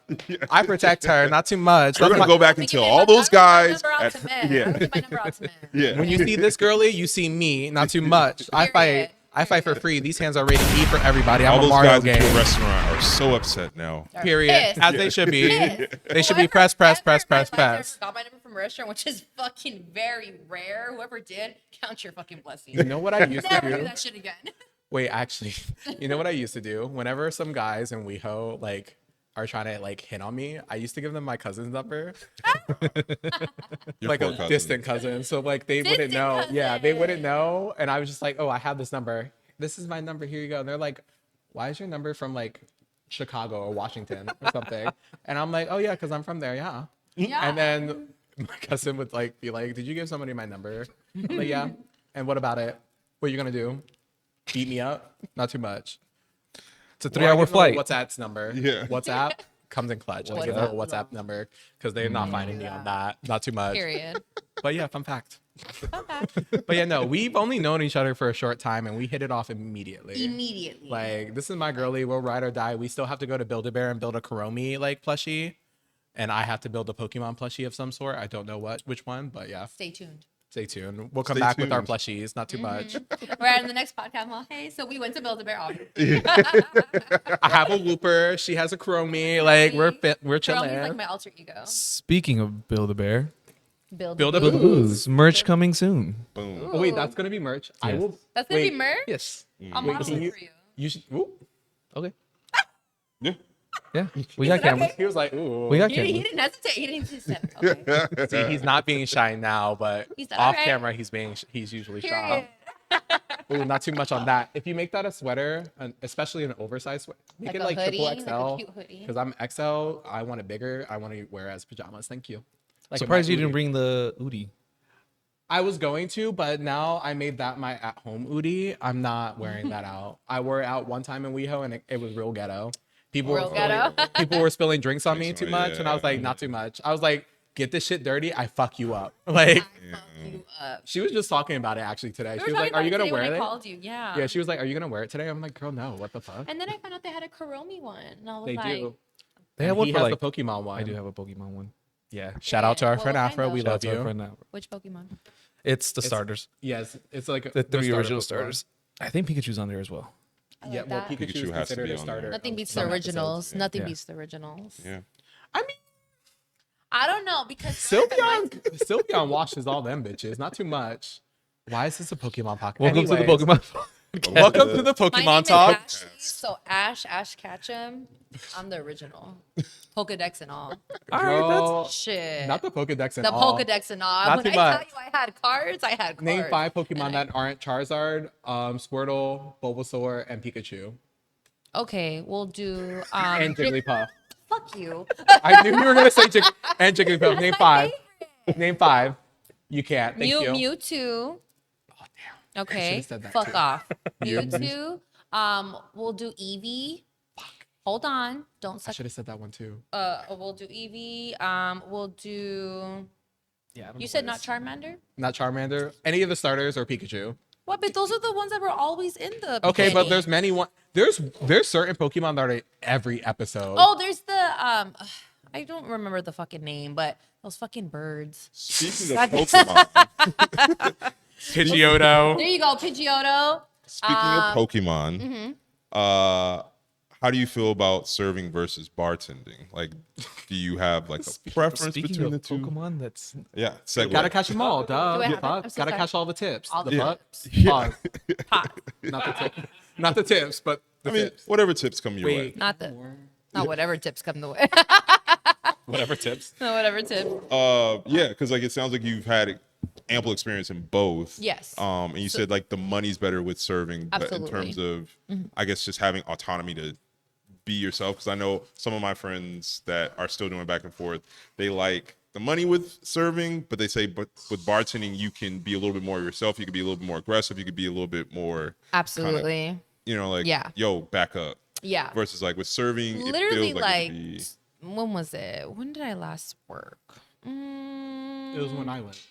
I protect her, not too much. We're That's gonna why- go back I'm and tell giving all my- those I'm giving my guys. number out at- to men. I'm yeah. giving my number out to men. Yeah. When you see this girly, you see me, not too much. I Period. I fight for free. These hands are rated E for everybody. I'm All a those Mario guys at game. your restaurant are so upset now. Are Period. pissed. As they should be. Pissed. They should be Whoever press, press, ever press, in my press, life ever press. got my number from a restaurant, which is fucking very rare. Whoever did, count your fucking blessings. You know what I used to Never do do? that shit again. Wait, actually, you know what I used to do? Whenever some guys in WeHo like are trying to like hit on me, I used to give them my cousin's number, Your like poor a cousin. distant cousin. So like they wouldn't Distant know. Yeah, they wouldn't cousin. know. And I was just like, oh, I have this number. This is my number. Here you go. And they're like, why is your number from like Chicago or Washington or something? And I'm like, oh yeah, because I'm from there. Yeah. Yeah. And then my cousin would like be like, did you give somebody my number? I'm like, yeah. And what about it? What are you gonna do? Beat me up? Not too much. It's a Or I 3-hour give them a flight. WhatsApp's number. Yeah. WhatsApp comes in clutch. I give them a WhatsApp. WhatsApp number because they're not finding me on that. Not too much. Period. But yeah, fun fact. Okay. But yeah, no, we've only known each other for a short time and we hit it off immediately. Immediately. Like, this is my girlie. We'll ride or die. We still have to go to Build-A-Bear and build a Kuromi like plushie. And I have to build a Pokemon plushie of some sort. I don't know which one, but yeah, Stay tuned. stay tuned. We'll come Stay back with our tuned. plushies. Not too much. Right in the next podcast, well, hey, so we went to Build-A-Bear. I have a Wooper. She has a Kuromi. Like, we're Girl, chilling. he's like my alter ego. Speaking of Build-A-Bear, Build a Build a Booze. Booze merch coming soon. Boom. Oh, wait, that's gonna be merch. I Yes. will. That's gonna be wait, merch? Yes. I'm Wait, modeling can you- for you. You should. Ooh. Okay. Yeah. Yeah, we got cameras. He was like, ooh. We got He cameras. didn't hesitate. He didn't just step. Okay. See, he's not being shy now, but He said, off "Alright." camera, he's usually shy. Period. Ooh, not too much on that. If you make that a sweater, especially an oversized sweater, make Like it a like hoodie, triple like a XL. cute hoodie. Because I'm XL, I want it bigger. I want to wear it as pajamas. Thank you. Like Surprised my you didn't Udi. bring the Udi. I was going to, but now I made that my at-home Udi. I'm not wearing that out. I wore it out one time in WeHo, and it was real ghetto. People Real were ghetto. spilling, people were spilling drinks on me too Yeah. much, and I was like, not too much. I was like, get this shit dirty, I fuck you up. Like, Fuck you up. she was just talking about it actually today. We She were was like, talking "Are you about gonna it today wear when I it?" called you. Yeah. Yeah, she was like, "Are you gonna wear it today?" I'm like, "Girl, no. What the fuck?" And then I found out they had a Kuromi one, and I was They like, do. They And have one he for has like. the Pokemon one. I do have a Pokemon one. Yeah. Shout out to our What friend kind Afro. though? We Shout love out to our you. friend Afro. which Pokemon? It's the starters, Yes, it's like the the three starter original Pokemon. starters. I think Pikachu's on there as well. I Yeah, like well, that. Pikachu Pikachu is has to considered be a on starter. there. Nothing of beats some the originals. episodes. Nothing Yeah. beats the originals. Yeah. I mean, I don't know because Sylveon washes all them bitches. Not too much. Why is this a Pokemon pocket? Welcome to the Anyways, Pokemon. Welcome to the my name Pokemon is talk. Ashley, so Ash Ketchum. I'm the original. Pokedex and all. All right, Girl, Shit. not the Pokedex and the all. Pokedex and all. Not When too I tell much. you I had cards, I had cards. Name 5 Pokemon And I- that aren't Charizard, Squirtle, Bulbasaur, and Pikachu, Okay, we'll do and Jigglypuff. fuck you. I knew you were gonna say and Jigglypuff. Name 5. Name 5. You can't. Thank you. Mewtwo. Oh damn. Okay. should've said that Fuck too. off. Mewtwo. We'll do Eevee. Hold on. Don't I suck. should have said that one too. We'll do Eevee. We'll do. Yeah. You said not Charmander. Not Charmander. Any of the starters or Pikachu. What? But those are the ones that were always in the. Okay, but beginning. there's many one. There's certain Pokemon that are in every episode. Oh, there's the I don't remember the fucking name, but those fucking birds. Speaking of Pokemon, Pidgeotto. There you go, Pidgeotto. speaking of Pokemon, Mm-hmm. how do you feel about serving versus bartending? Like, do you have like a preference Speaking between of the two? Pokemon, that's Yeah, segue. Gotta catch them all, duh. Do I have it? Fuck. I'm so Gotta sorry. catch all the tips. All the the fuck? tips. Pause. Pot. Not the tips. Not the tips, but the I mean, tips. whatever tips come your way. Wait. Not the. Not whatever tips come the way. Whatever tips. No, whatever tips. Yeah, because like it sounds like you've had ample experience in both. Yes. And you said like the money's better with serving, but in Absolutely. terms of, I guess just having autonomy to be yourself. Because I know some of my friends that are still doing back and forth, they like the money with serving, but they say, but with bartending, you can be a little bit more yourself. You can be a little bit more aggressive. You could be a little bit more, Absolutely. you know, like, Yeah. yo, back up. Yeah. Versus like with serving, Literally, it feels like, it'd be- when was it? When did I last work? It was when I went.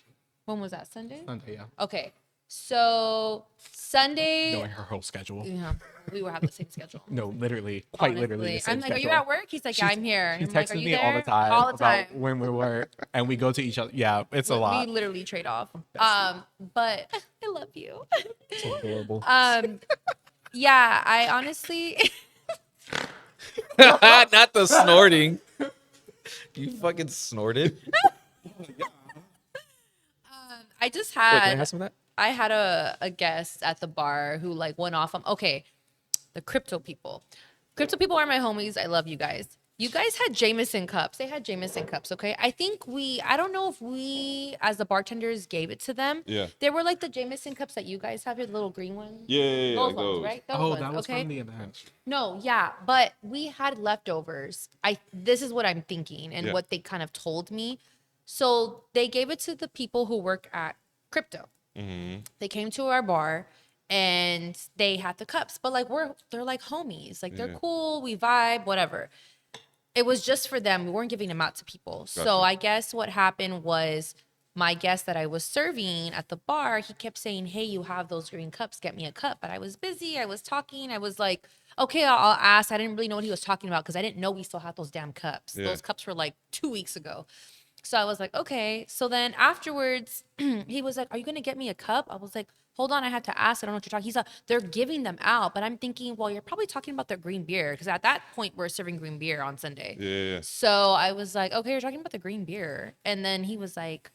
When was that? Sunday? Sunday, yeah. Okay. So Sunday. Knowing her whole schedule. Yeah, we were having the same schedule. No, literally, quite literally. The Honestly. same I'm like, are you schedule. at work? He's like, yeah, I'm here. He I'm like, texts are you me all the there? time. All the time. About when we work, and we go to each other. Yeah, it's a We lot. literally trade off. But I love you. so adorable. Yeah, I honestly, Not the snorting. You fucking snorted. I just Wait, can I had have some of that? I had a guest at the bar who like went off on okay, the crypto people. Crypto people are my homies. I love you guys. You guys had Jameson cups. They had Jameson cups, okay? I don't know if we as the bartenders gave it to them. Yeah. They were like the Jameson cups that you guys have here, the little green ones. Yeah, Those like ones, those. right? Those Oh, ones, that was okay? from the event. No, yeah, but we had leftovers. This is what I'm thinking and Yeah. what they kind of told me. So they gave it to the people who work at crypto. Mm-hmm. They came to our bar and they had the cups, but like they're like homies. Like they're Yeah. cool, we vibe, whatever. It was just for them. We weren't giving them out to people. Gotcha. So I guess what happened was my guest that I was serving at the bar, he kept saying, "Hey, you have those green cups. Get me a cup." But I was busy. I was talking. I was like, "Okay, I'll ask." I didn't really know what he was talking about because I didn't know we still had those damn cups. Yeah. Those cups were like 2 weeks ago. So I was like, "Okay." So then afterwards, he was like, "Are you gonna get me a cup?" I was like, "Hold on, I have to ask. I don't know what you're talking." He's like, "They're giving them out," but I'm thinking, well, you're probably talking about their green beer because at that point we're serving green beer on Sunday. Yeah. So I was like, okay, you're talking about the green beer. And then he's like,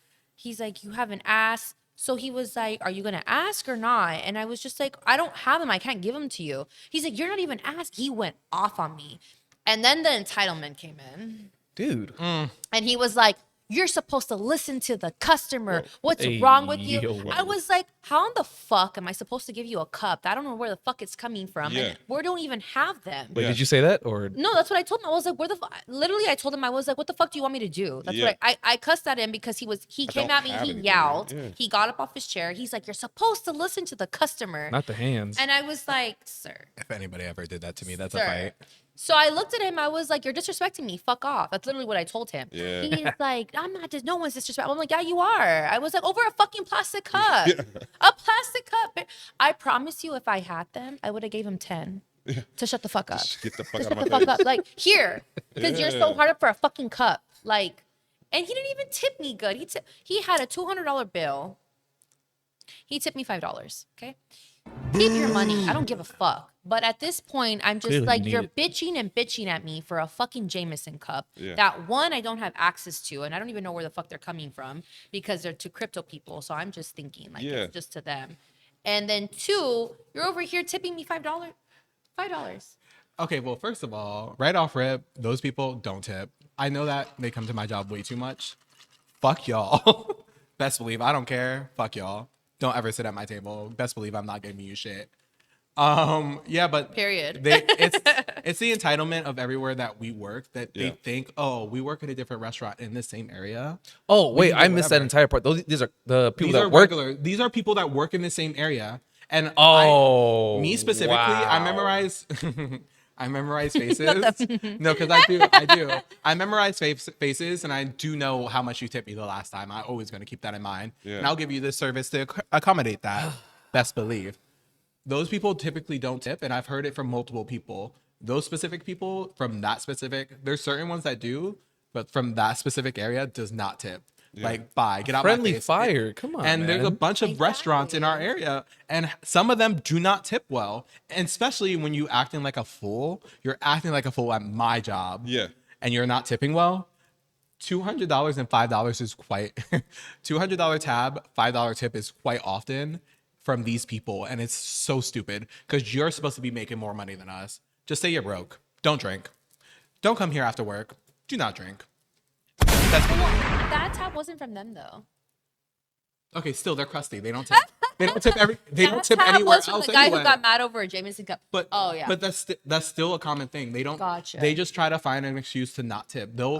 you haven't asked. So he was like, are you going to ask or not? And I was just like, I don't have them. I can't give them to you. He's like, you're not even asked. He went off on me. And then the entitlement came in. Dude. And he was like, you're supposed to listen to the customer. What's Hey, wrong with you? yo. I was like, how in the fuck am I supposed to give you a cup? I don't know where the fuck it's coming from. Yeah. And we don't even have them. Wait, Yeah. did you say that or? No, that's what I told him. I was like, literally, I told him, I was like, what the fuck do you want me to do? That's Yeah. what I cussed at him because he came don't at me, have he anything, yelled, yeah. he got up off his chair. He's like, you're supposed to listen to the customer. Not the hands. And I was like, sir. If anybody ever did that to me, that's a Sir. fight. So I looked at him. I was like, "You're disrespecting me. Fuck off." That's literally what I told him. Yeah. He's like, "I'm not. No one's disrespectful." I'm like, "Yeah, you are." I was like, "Over a fucking plastic cup, a plastic cup." I promise you, if I had them, I would have gave him 10 to shut the fuck up. Just get the fuck Just out shut of the my fuck face. up. Like here, because you're so Yeah. hard up for a fucking cup. Like, and he didn't even tip me good. He had a $200 bill. He tipped me $5. Okay. Keep your money. I don't give a fuck. But at this point, I'm just Clearly like, you you're need bitching and bitching at me for a fucking Jameson cup. Yeah. That one, I don't have access to, and I don't even know where the fuck they're coming from because they're to crypto people. So I'm just thinking, like, Yeah. it's just to them. And then two, you're over here tipping me $5. $5. Okay, well, first of all, right off rip, those people don't tip. I know that they come to my job way too much. Fuck y'all. Best believe I don't care. Fuck y'all. Don't ever sit at my table. Best believe I'm not giving you shit. Yeah, but Period. it's the entitlement of everywhere that we work that they Yeah. think, oh, we work at a different restaurant in the same area. Oh wait, can do I missed that whatever. entire part. These are the people These that are work. regular. These are people that work in the same area. And Oh, me specifically, I wow. memorize I memorize faces. No, because I do. I memorize faces, and I do know how much you tipped me the last time. I'm always going to keep that in mind, Yeah. and I'll give you this service to accommodate that. Best believe. Those people typically don't tip, and I've heard it from multiple people. Those specific people from that specific, there's certain ones that do, but from that specific area does not tip. Like, bye, get out Friendly my face. fire. Come on, And there's a man. bunch of restaurants in our area, and some of them do not tip well. And especially when you acting like a fool, you're acting like a fool at my job. Yeah. And you're not tipping well. $200 and $5 is quite $200 tab, $5 tip is quite often from these people, and it's so stupid because you're supposed to be making more money than us. Just say you're broke. Don't drink. Don't come here after work. Do not drink. That's That tab wasn't from them, though. okay. Still, they're crusty. They don't tip. They don't tip They don't That tip tab anywhere was from else the guy anyway. who got mad over a Jameson cup. But oh yeah. but that's still a common thing. They don't. Gotcha. They just try to find an excuse to not tip. They'll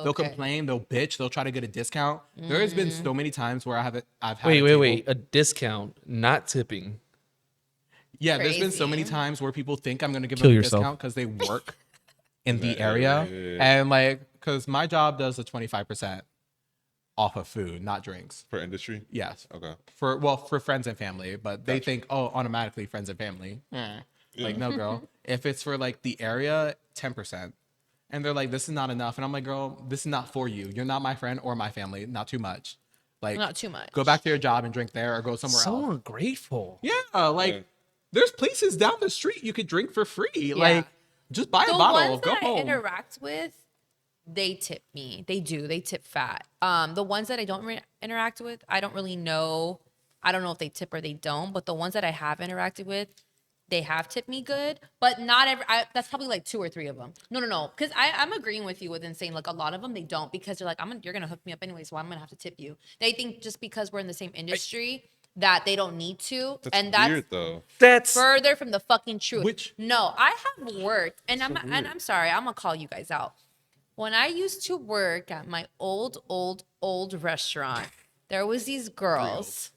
okay. complain. They'll bitch. They'll try to get a discount. There has been so many times where I've had. Wait. A discount, not tipping. Yeah, there's been so Crazy. many times where people think I'm gonna give Kill them a yourself. discount because they work in the that area, area, yeah. and like because my job does a 25% off of food, not drinks. For industry? Yes. Okay. For friends and family, but they think, oh, automatically friends and family. Like, no, girl. If it's for like the area, 10%. And they're like, this is not enough. And I'm like, girl, this is not for you. You're not my friend or my family. Not too much. Like, Not too much. Go back to your job and drink there or go somewhere So else. ungrateful. Yeah, like Yeah. There's places down the street you could drink for free. Like, just buy a The bottle, ones go that I home. interact with, they tip me. They do. They tip fat. The ones that I don't interact with, I don't really know. I don't know if they tip or they don't. But the ones that I have interacted with, they have tipped me good. But not every. That's probably like 2 or 3 of them. No. Because I'm agreeing with you with saying like a lot of them they don't because they're like you're gonna hook me up anyways, so I'm gonna have to tip you. They think just because we're in the same industry that they don't need to, That's and that's weird though. That's further from the fucking truth. Which- No, I have worked, and I'm sorry, I'm gonna call you guys out. When I used to work at my old restaurant, there was these girls.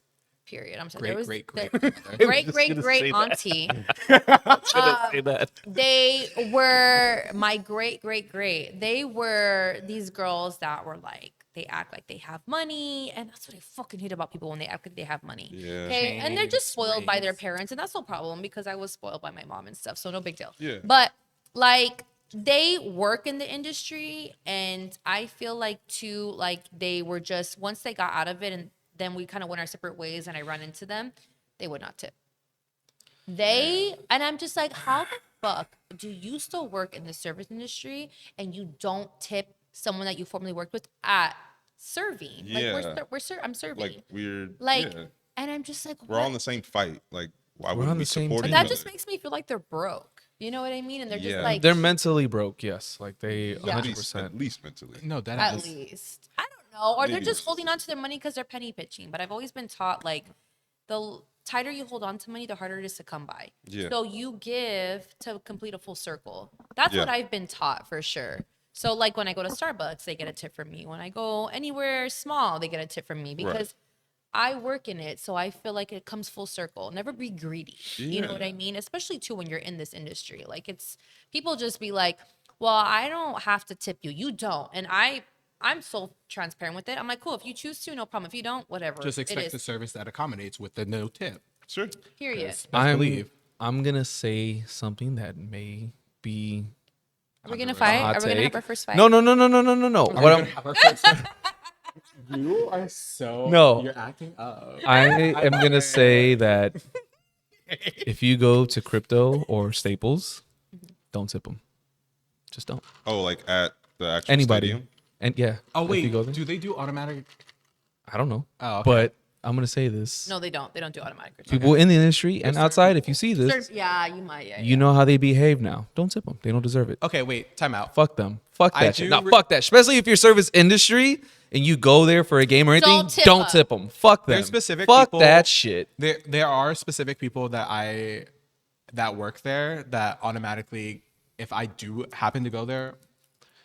Period. I'm sorry. Great, there great, was great. great auntie. say that. They were my great. They were these girls that were like, they act like they have money, and that's what I fucking hate about people when they act like they have money. Yeah. Okay, and they're just Chains, spoiled by their rings. parents, and that's no problem because I was spoiled by my mom and stuff, so no big deal. Yeah. But like they work in the industry, and I feel like too, like they were just once they got out of it, and then we kind of went our separate ways, and I run into them, they would not tip. And I'm just like, how the fuck do you still work in the service industry and you don't tip someone that you formerly worked with at serving? Yeah. Like I'm serving. Like weird. Like, yeah. and I'm just like, We're all what? in the same fight. Like, why We're would on we the same support team. each But that other? just makes me feel like they're broke. You know what I mean? And they're just Yeah. like, They're mentally broke. Yes, like they Yeah. at least, 100%. at least mentally. No, that at is. least. I don't know. Or they're Maybe just it's- holding on to their money because they're penny pitching. But I've always been taught like the tighter you hold on to money, the harder it is to come by. Yeah. So you give to complete a full circle. That's what Yeah. I've been taught for sure. So like when I go to Starbucks, they get a tip from me. When I go anywhere small, they get a tip from me because I work in it. So I feel like it comes full circle. Never be greedy. You know what I Yeah. mean? Especially too when you're in this industry. Like it's people just be like, well, I don't have to tip you. You don't. And I'm so transparent with it. I'm like, cool. If you choose to, no problem. If you don't, whatever. Just expect it a is. service that accommodates with the no tip. Sure. Period. Best believe. I'm gonna say something that may be Are we gonna a fight? hot Are we gonna have take. our first fight? No. What I'm, You are so. No. You're acting up. I am gonna say that if you go to crypto or Staples, don't tip them. Just don't. Oh, like at the actual Anybody. stadium? And yeah. Oh if you wait, go there. do they do automatic? I don't know. Oh, okay. But I'm gonna say this. No, they don't. They don't do automatic return. People in the industry and outside, if you see this, Yeah, you might. Yeah. you know how they behave now. Don't tip them. They don't deserve it. Okay, wait. Time out. Fuck them. Fuck I that shit. do No, re- fuck that. Especially if you're service industry and you go there for a game or anything, Don't tip 'em. them. Fuck them. There's specific Fuck people- that shit. There are specific people that work there that automatically, if I do happen to go there,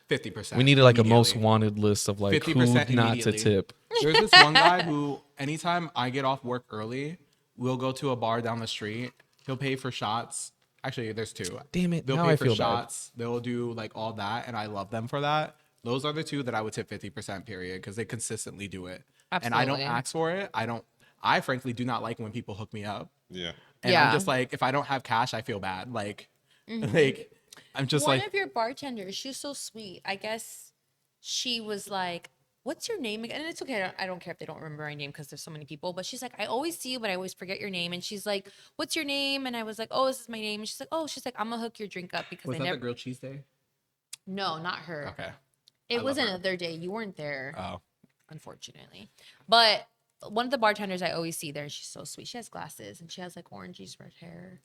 50%. We needed like a most immediately. wanted list of like who 50% not to immediately. tip. There's this one guy who, anytime I get off work early, we'll go to a bar down the street. He'll pay for shots. Actually, there's 2. Damn it, They'll now pay I for feel bad. shots. They'll do like all that, and I love them for that. Those are the 2 that I would tip 50% period because they consistently do it. And I don't Absolutely. ask for it. I frankly do not like when people hook me up. Yeah. And Yeah. I'm just like, if I don't have cash, I feel bad. Like, like I'm just One like, of your bartenders, she's so sweet. I guess she was like, "What's your name again?" And it's okay. I don't care if they don't remember my name because there's so many people. But she's like, "I always see you, but I always forget your name." And she's like, "What's your name?" And I was like, "Oh, this is my name." And she's like, "Oh, she's like, I'm gonna hook your drink up because was I that never." the grilled cheese day? No, not her. Okay. It I was love her. another day. You weren't there, Oh, unfortunately. But one of the bartenders I always see there, she's so sweet. She has glasses and she has like orangey red hair.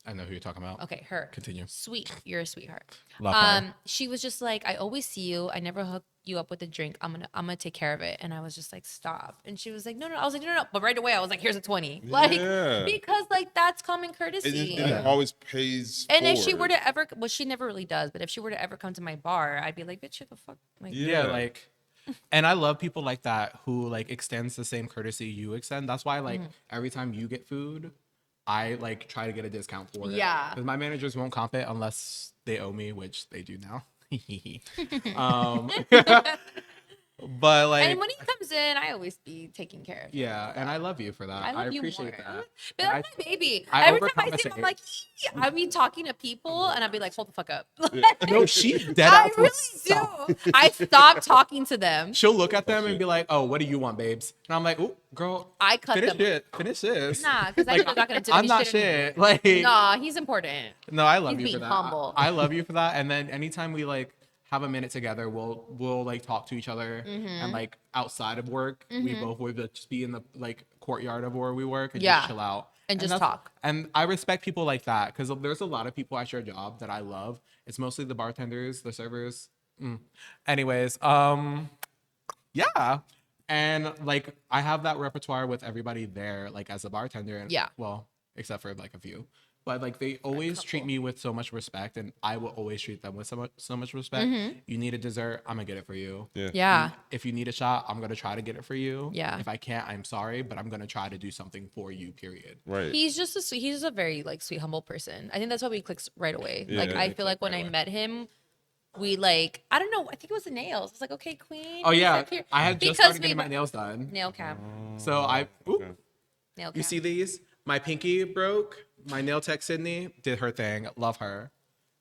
I know who you're talking about. Okay, her. Continue. Sweet. You're a sweetheart. Love her. She was just like, I always see you. I never hook you up with a drink. I'm gonna take care of it. And I was just like, stop. And she was like, no. I was like, no. But right away I was like, here's a 20. Like Yeah. because like that's common It, courtesy. it always pays. And if she forward. were to ever, well, she never really does, but if she were to ever come to my bar, I'd be like, bitch, shut the fuck. Like, Yeah, Yeah. like, and I love people like that who like extends the same courtesy you extend. That's why like every time you get food, I like try to get a discount for it. Yeah. because my managers won't comp it unless they owe me, which they do now. um, But like, And when he comes in, I always be taking care of him. yeah, and I love you for that. I love you appreciate more. that. But And that's my baby. I Every time I see him, I'm overcompensate. like, I be talking to people, and I'd be like, hold the fuck up. No, she dead I ass really will stop. do. I stop talking to them. She'll look at them and shit. be like, "Oh, what do you want, babes?" And I'm like, "Oh, girl, I cut finish them. it. Finish this." Nah, because I know they're not gonna do I'm any not shit anyway. shit. Like, Nah, he's important. no, I love He's you for being that. humble. I love you for that. And then anytime we like have a minute together, we'll like talk to each other Mm-hmm. and like outside of work, we both would just be in the like courtyard of where we work and Yeah. just chill out And just that's- talk. And I respect people like that because there's a lot of people at your job that I love. It's mostly the bartenders, the servers. Anyways, yeah. And like I have that repertoire with everybody there, like as a bartender. And Yeah. well, except for like a few. But like they always treat couple. me with so much respect, and I will always treat them with so much respect. You need a dessert, I'm gonna get it for you. Yeah. Yeah. If you need a shot, I'm gonna try to get it for you. Yeah. If I can't, I'm sorry, but I'm gonna try to do something for you. Period. Right. He's just he's a very like sweet, humble person. I think that's why we clicked right away. Like Yeah, I we feel like clicked when right I away. met him, we like I don't know. I think it was the nails. It's like okay, queen. Oh he's yeah, up here. I had just Because started getting we- my nails done. nail cam. So I, oop, Okay. Nail cam. you see these? My pinky broke. My nail tech Sydney did her thing. Love her.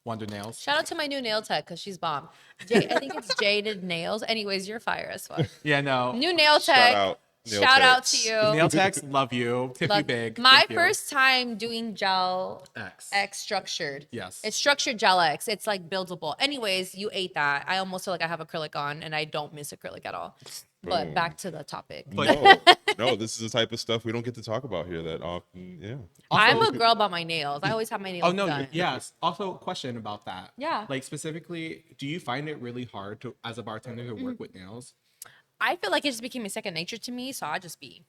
Wonder Nails. Shout out to my new nail tech because she's bomb. I think it's Jaded Nails. Anyways, you're fire as fuck. Yeah, no. New nail tech. out, nail Shout out techs. to you. Nail techs, love you. Tip you Like, big. my Thank you. first time doing gel X. X structured. Yes. It's structured gel X. It's like buildable. Anyways, you ate that. I almost feel like I have acrylic on and I don't miss acrylic at all. But Boom. back to the topic. No, no, this is the type of stuff we don't get to talk about here that often. Yeah. I'm a girl about my nails. I always have my nails Oh no, done. yes. Also, question about that. Yeah. Like specifically, do you find it really hard to, as a bartender, to work with nails? I feel like it just became a second nature to me, so I just be.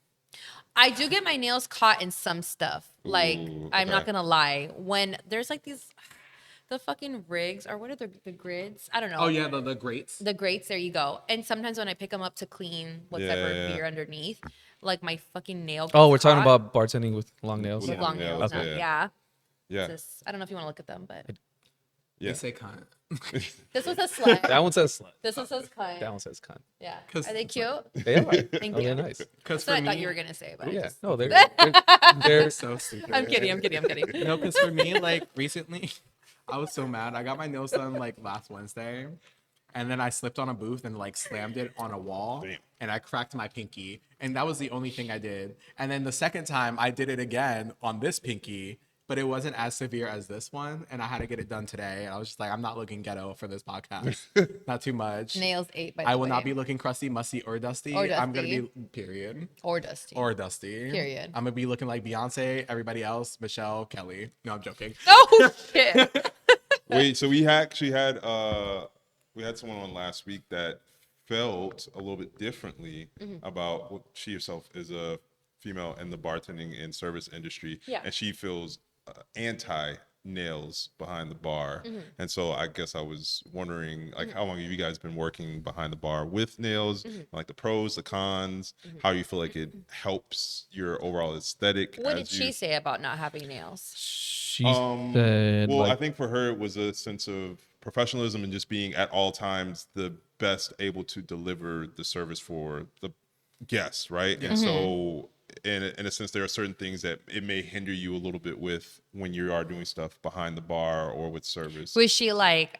I do get my nails caught in some stuff. Like Ooh, I'm not okay. gonna lie. When there's like these, the fucking rigs or what are the grids? I don't know. Oh yeah, the grates. The grates, there you go. And sometimes when I pick them up to clean whatever Yeah. beer underneath, like my fucking nail. Oh, gets we're talking caught about bartending with long nails. with Yeah. long Yeah, nails. okay. not- yeah. Yeah. Just, I don't know if you want to look at them, but Yeah. They say cunt. this one says slut. That one says slut. This one says cunt. That one says cunt. Yeah. 'Cause Are they it's cute? They are. Thank Oh, you. they're nice. Because That's what for I thought me, you were gonna say, but I Yeah. just- No, they're so stupid. I'm kidding. I'm kidding. I'm kidding. No, because for me, like recently, I was so mad. I got my nails done like last Wednesday, and then I slipped on a booth and like slammed it on a wall, Damn. and I cracked my pinky. And that was the only thing I did. And then the second time, I did it again on this pinky, but it wasn't as severe as this one, and I had to get it done today. And I was just like, I'm not looking ghetto for this podcast. Not too much. Nails 8 by the I will way. not be looking crusty, musty, or dusty. Or I'm gonna dusty. be period. or dusty. Or dusty. Period. I'm gonna be looking like Beyonce, everybody else, Michelle, Kelly. No, I'm joking. Oh shit. Wait, so we actually had we had someone on last week that felt a little bit differently about what she herself is a female in the bartending and service industry, Yeah. and she feels anti nails behind the bar. And so I guess I was wondering, like, how long have you guys been working behind the bar with nails? Like the pros, the cons, how you feel like it helps your overall aesthetic. What did as she you- say about not having nails? She Um, said, Well, I like, think for her it was a sense of professionalism and just being at all times the best able to deliver the service for the guests, right? And so in a sense there are certain things that it may hinder you a little bit with when you are doing stuff behind the bar or with service. Was she like,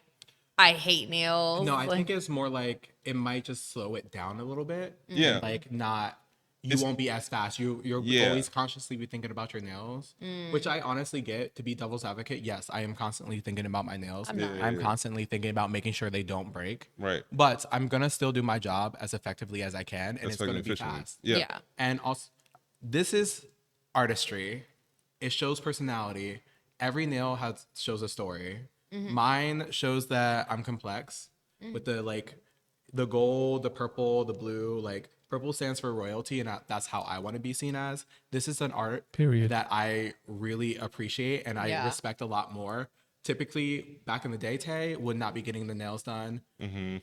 I hate nails? No, I Like- think it's more like it might just slow it down a little bit. Yeah. Like not you It's- won't be as fast. You're Yeah. always consciously be thinking about your nails, which I honestly get. To be devil's advocate, yes, I am constantly thinking about my nails. I'm not. I'm constantly thinking about making sure they don't break. Right. But I'm gonna still do my job as effectively as I can, and That's it's gonna fucking be efficiently. fast. Yeah. Yeah. And also, this is artistry. It shows personality. Every nail shows a story. Mine shows that I'm complex with the like the gold, the purple, the blue. Like purple stands for royalty, and that's how I want to be seen as. This is an art Period. that I really appreciate and I Yeah. respect a lot more. Typically, back in the day, Tay would not be getting the nails done.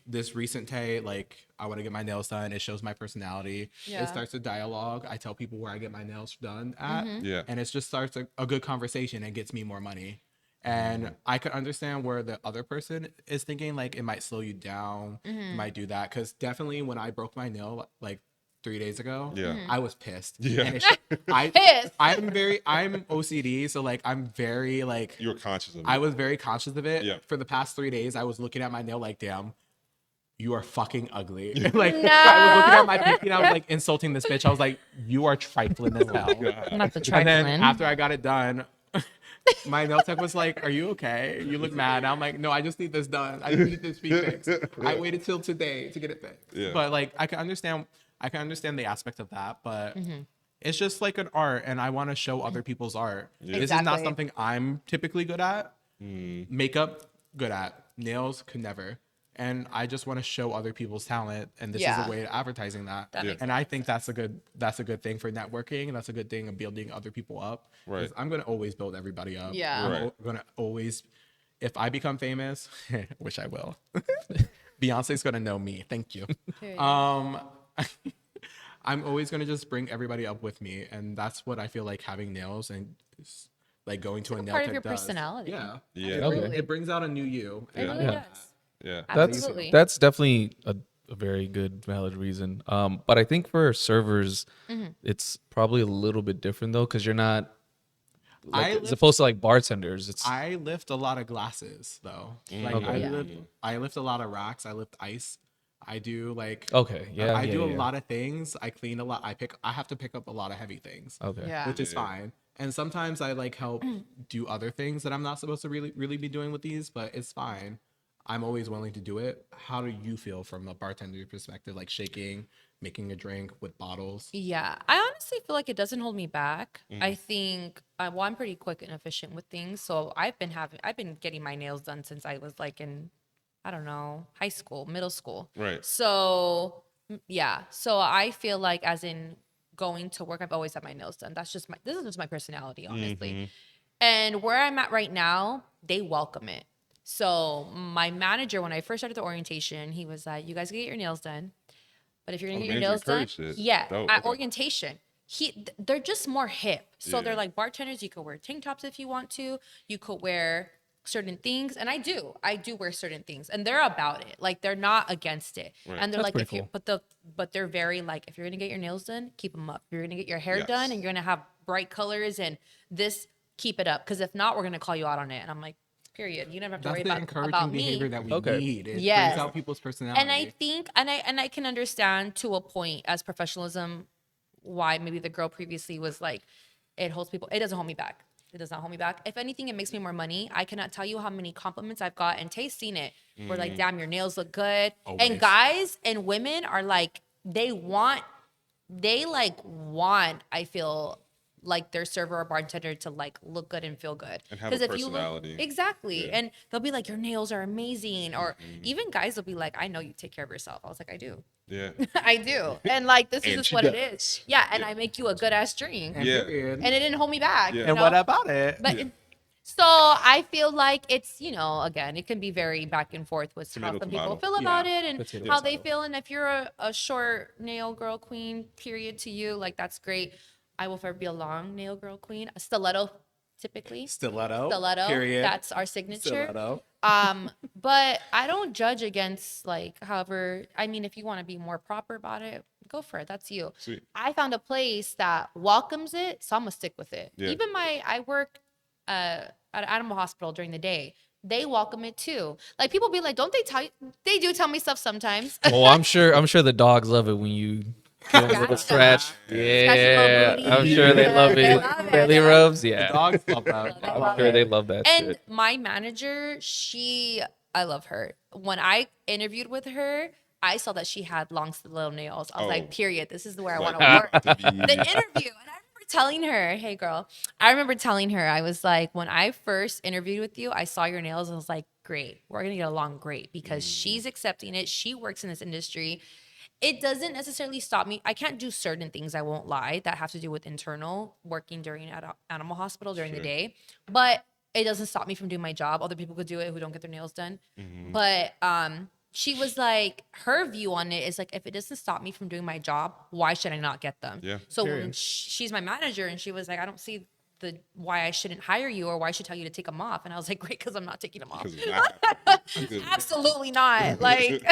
This recent Tay, like, I want to get my nails done. It shows my personality. Yeah. It starts a dialogue. I tell people where I get my nails done at. Yeah. And it just starts a good conversation and gets me more money. And I could understand where the other person is thinking, like, it might slow you down, it might do that. Because definitely when I broke my nail, like 3 days ago, Yeah. I was pissed. Yeah. And Pissed. I'm OCD, so like I'm very like You were conscious of it. I was very conscious of it. Yeah. For the past 3 days, I was looking at my nail like, damn, you are fucking ugly. Like No. I was looking at my pinky and I was like insulting this bitch. I was like, you are trifling as hell. I'm not the And trifling. then after I got it done, my nail tech was like, "Are you okay? You look mad." And I'm like, "No, I just need this done. I need this to be fixed. I waited till today to get it fixed." Yeah. But like, I can understand the aspect of that, but Mm-hmm. it's just like an art, and I want to show other people's art. This is not Exactly. something I'm typically good at. Makeup, good at. Nails, could never. And I just want to show other people's talent, and this is Yeah. a way of advertising that. That makes And I think that's a good thing for networking. That's a good thing of building other people up. 'Cause Right. I'm gonna always build everybody up. Yeah. I'm Right. gonna always, if I become famous, which I will, Beyonce's gonna know me. Thank you. Period. I'm always gonna just bring everybody up with me, and that's what I feel like having nails and like going to a nail part of tech your does. personality. Yeah. Yeah. Absolutely. It brings out a new you. It really Yeah. does. Yeah. Absolutely. That's definitely a very good valid reason. But I think for servers, Mm-hmm. it's probably a little bit different though, because you're not like, I as live- opposed to like bartenders. It's I lift a lot of glasses though. Like Okay. I lift a lot of racks. I lift ice. I do like okay. Yeah, I yeah, do a yeah. lot of things. I clean a lot. I have to pick up a lot of heavy things. Okay. Yeah. Which is fine. And sometimes I like help do other things that I'm not supposed to really be doing with these, but it's fine. I'm always willing to do it. How do you feel from a bartender perspective, like shaking, making a drink with bottles? Yeah, I honestly feel like it doesn't hold me back. I think well, I'm pretty quick and efficient with things, so I've been getting my nails done since I was like in, I don't know, high school, middle school. Right. So yeah, so I feel like as in going to work, I've always had my nails done. This is just my personality, honestly. And where I'm at right now, they welcome it. So my manager, when I first started the orientation, he was like, "You guys can get your nails done, but if you're gonna Oh, get your manager nails done, encouraged it. yeah, Dope, at okay. orientation." They're just more hip. So they're Yeah. like bartenders. You could wear tank tops if you want to. You could wear certain things, and I do wear certain things, and they're about it. Like they're not against it, Right. and they're That's like, pretty if you, cool. but they're very like, if you're gonna get your nails done, keep them up. If you're gonna get your hair done, Yes. and you're gonna have bright colors and this, keep it up, because if not, we're gonna call you out on it. And I'm like, period. You never have to That's worry the about encouraging me. behavior that we Okay. need. It Yes. brings out people's personality. And I think, and I can understand to a point as professionalism why maybe the girl previously was like, it holds people. It doesn't hold me back. It does not hold me back. If anything, it makes me more money. I cannot tell you how many compliments I've got, and Tay's seen it. We're like, damn, your nails look good. Always. And guys and women are like, they want, I feel like their server or bartender to like look good and feel good. And have a 'Cause if you personality. exactly. Yeah. And they'll be like, your nails are amazing. Or even guys will be like, I know you take care of yourself. I was like, I do. Yeah. I do. And like, this is And just she what it does. is. Yeah. And I make you a good ass drink. And Yeah. period. And it didn't hold me back. Yeah. you And know? what about it? But so I feel like it's, again, it can be very back and forth with how Tomato, some people tomato. feel about Yeah. it and Potato, how they potato. feel. And if you're a short nail girl queen, period, to you, like that's great. I will forever be a long nail girl queen. A stiletto, typically. Stiletto. Stiletto. Period. That's our signature. Stiletto. But I don't judge against like, however, I mean, if you want to be more proper about it, go for it. That's you. Sweet. I found a place that welcomes it, so I'm gonna stick with it. Yeah. Even I work at an animal hospital during the day. They welcome it too. Like people be like, don't they tell you? They do tell me stuff sometimes. Well, I'm sure the dogs love it when you give them a little scratch. Yeah, booty. I'm sure they love They it. love it. Belly rubs. Yeah, Dogs love that. They I'm love sure it. they love that And shit. my manager, I love her. When I interviewed with her, I saw that she had long stiletto nails. I was Oh. like, period, this is where I want Like, to work. to be- The interview. And I remember telling her, hey girl, I was like, when I first interviewed with you, I saw your nails. I was like, great, we're going to get along great because she's accepting it. She works in this industry. It doesn't necessarily stop me. I can't do certain things, I won't lie, that have to do with internal working during animal hospital during the Sure. day. But it doesn't stop me from doing my job. Other people could do it who don't get their nails done. But she was like, her view on it is like, if it doesn't stop me from doing my job, why should I not get them? Yeah. So when Period. she's my manager, and she was like, I don't see the why I shouldn't hire you or why I should tell you to take them off. And I was like, great, because I'm not taking them off. Because it's not happening. Absolutely not. Like,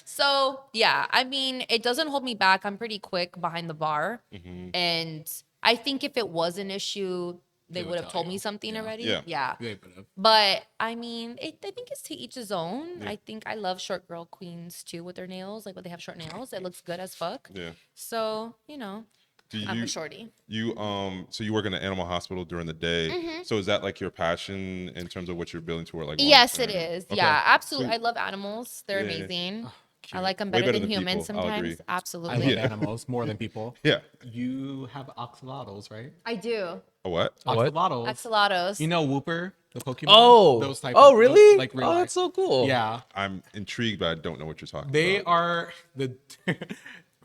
so yeah, I mean, it doesn't hold me back. I'm pretty quick behind the bar. Mm-hmm. And I think if it was an issue, they would would have tell told you. me something already. Yeah. Yeah. They would've. But I mean, I think it's to each his own. Yeah. I think I love short girl queens too with their nails, like when they have short nails. It looks good as fuck. Yeah. So, you know, Do I'm you a shorty. so you work in an animal hospital during the day? Mm-hmm. So is that like your passion in terms of what you're building toward? Like Yes, it long-term? is. Okay. Yeah, absolutely. Sweet. I love animals. They're Yeah. amazing. I cute. like them Way better better than than humans people, I'll agree. sometimes. I love Absolutely. Yeah. animals more than people. Yeah. You have axolotls, right? I do. A what? What? Axolotls. Axolotls. You know Wooper, the Pokemon? Oh, Those type oh, of- really? Like real Oh, life. that's so cool. Yeah. I'm intrigued, but I don't know what you're talking They about. are the,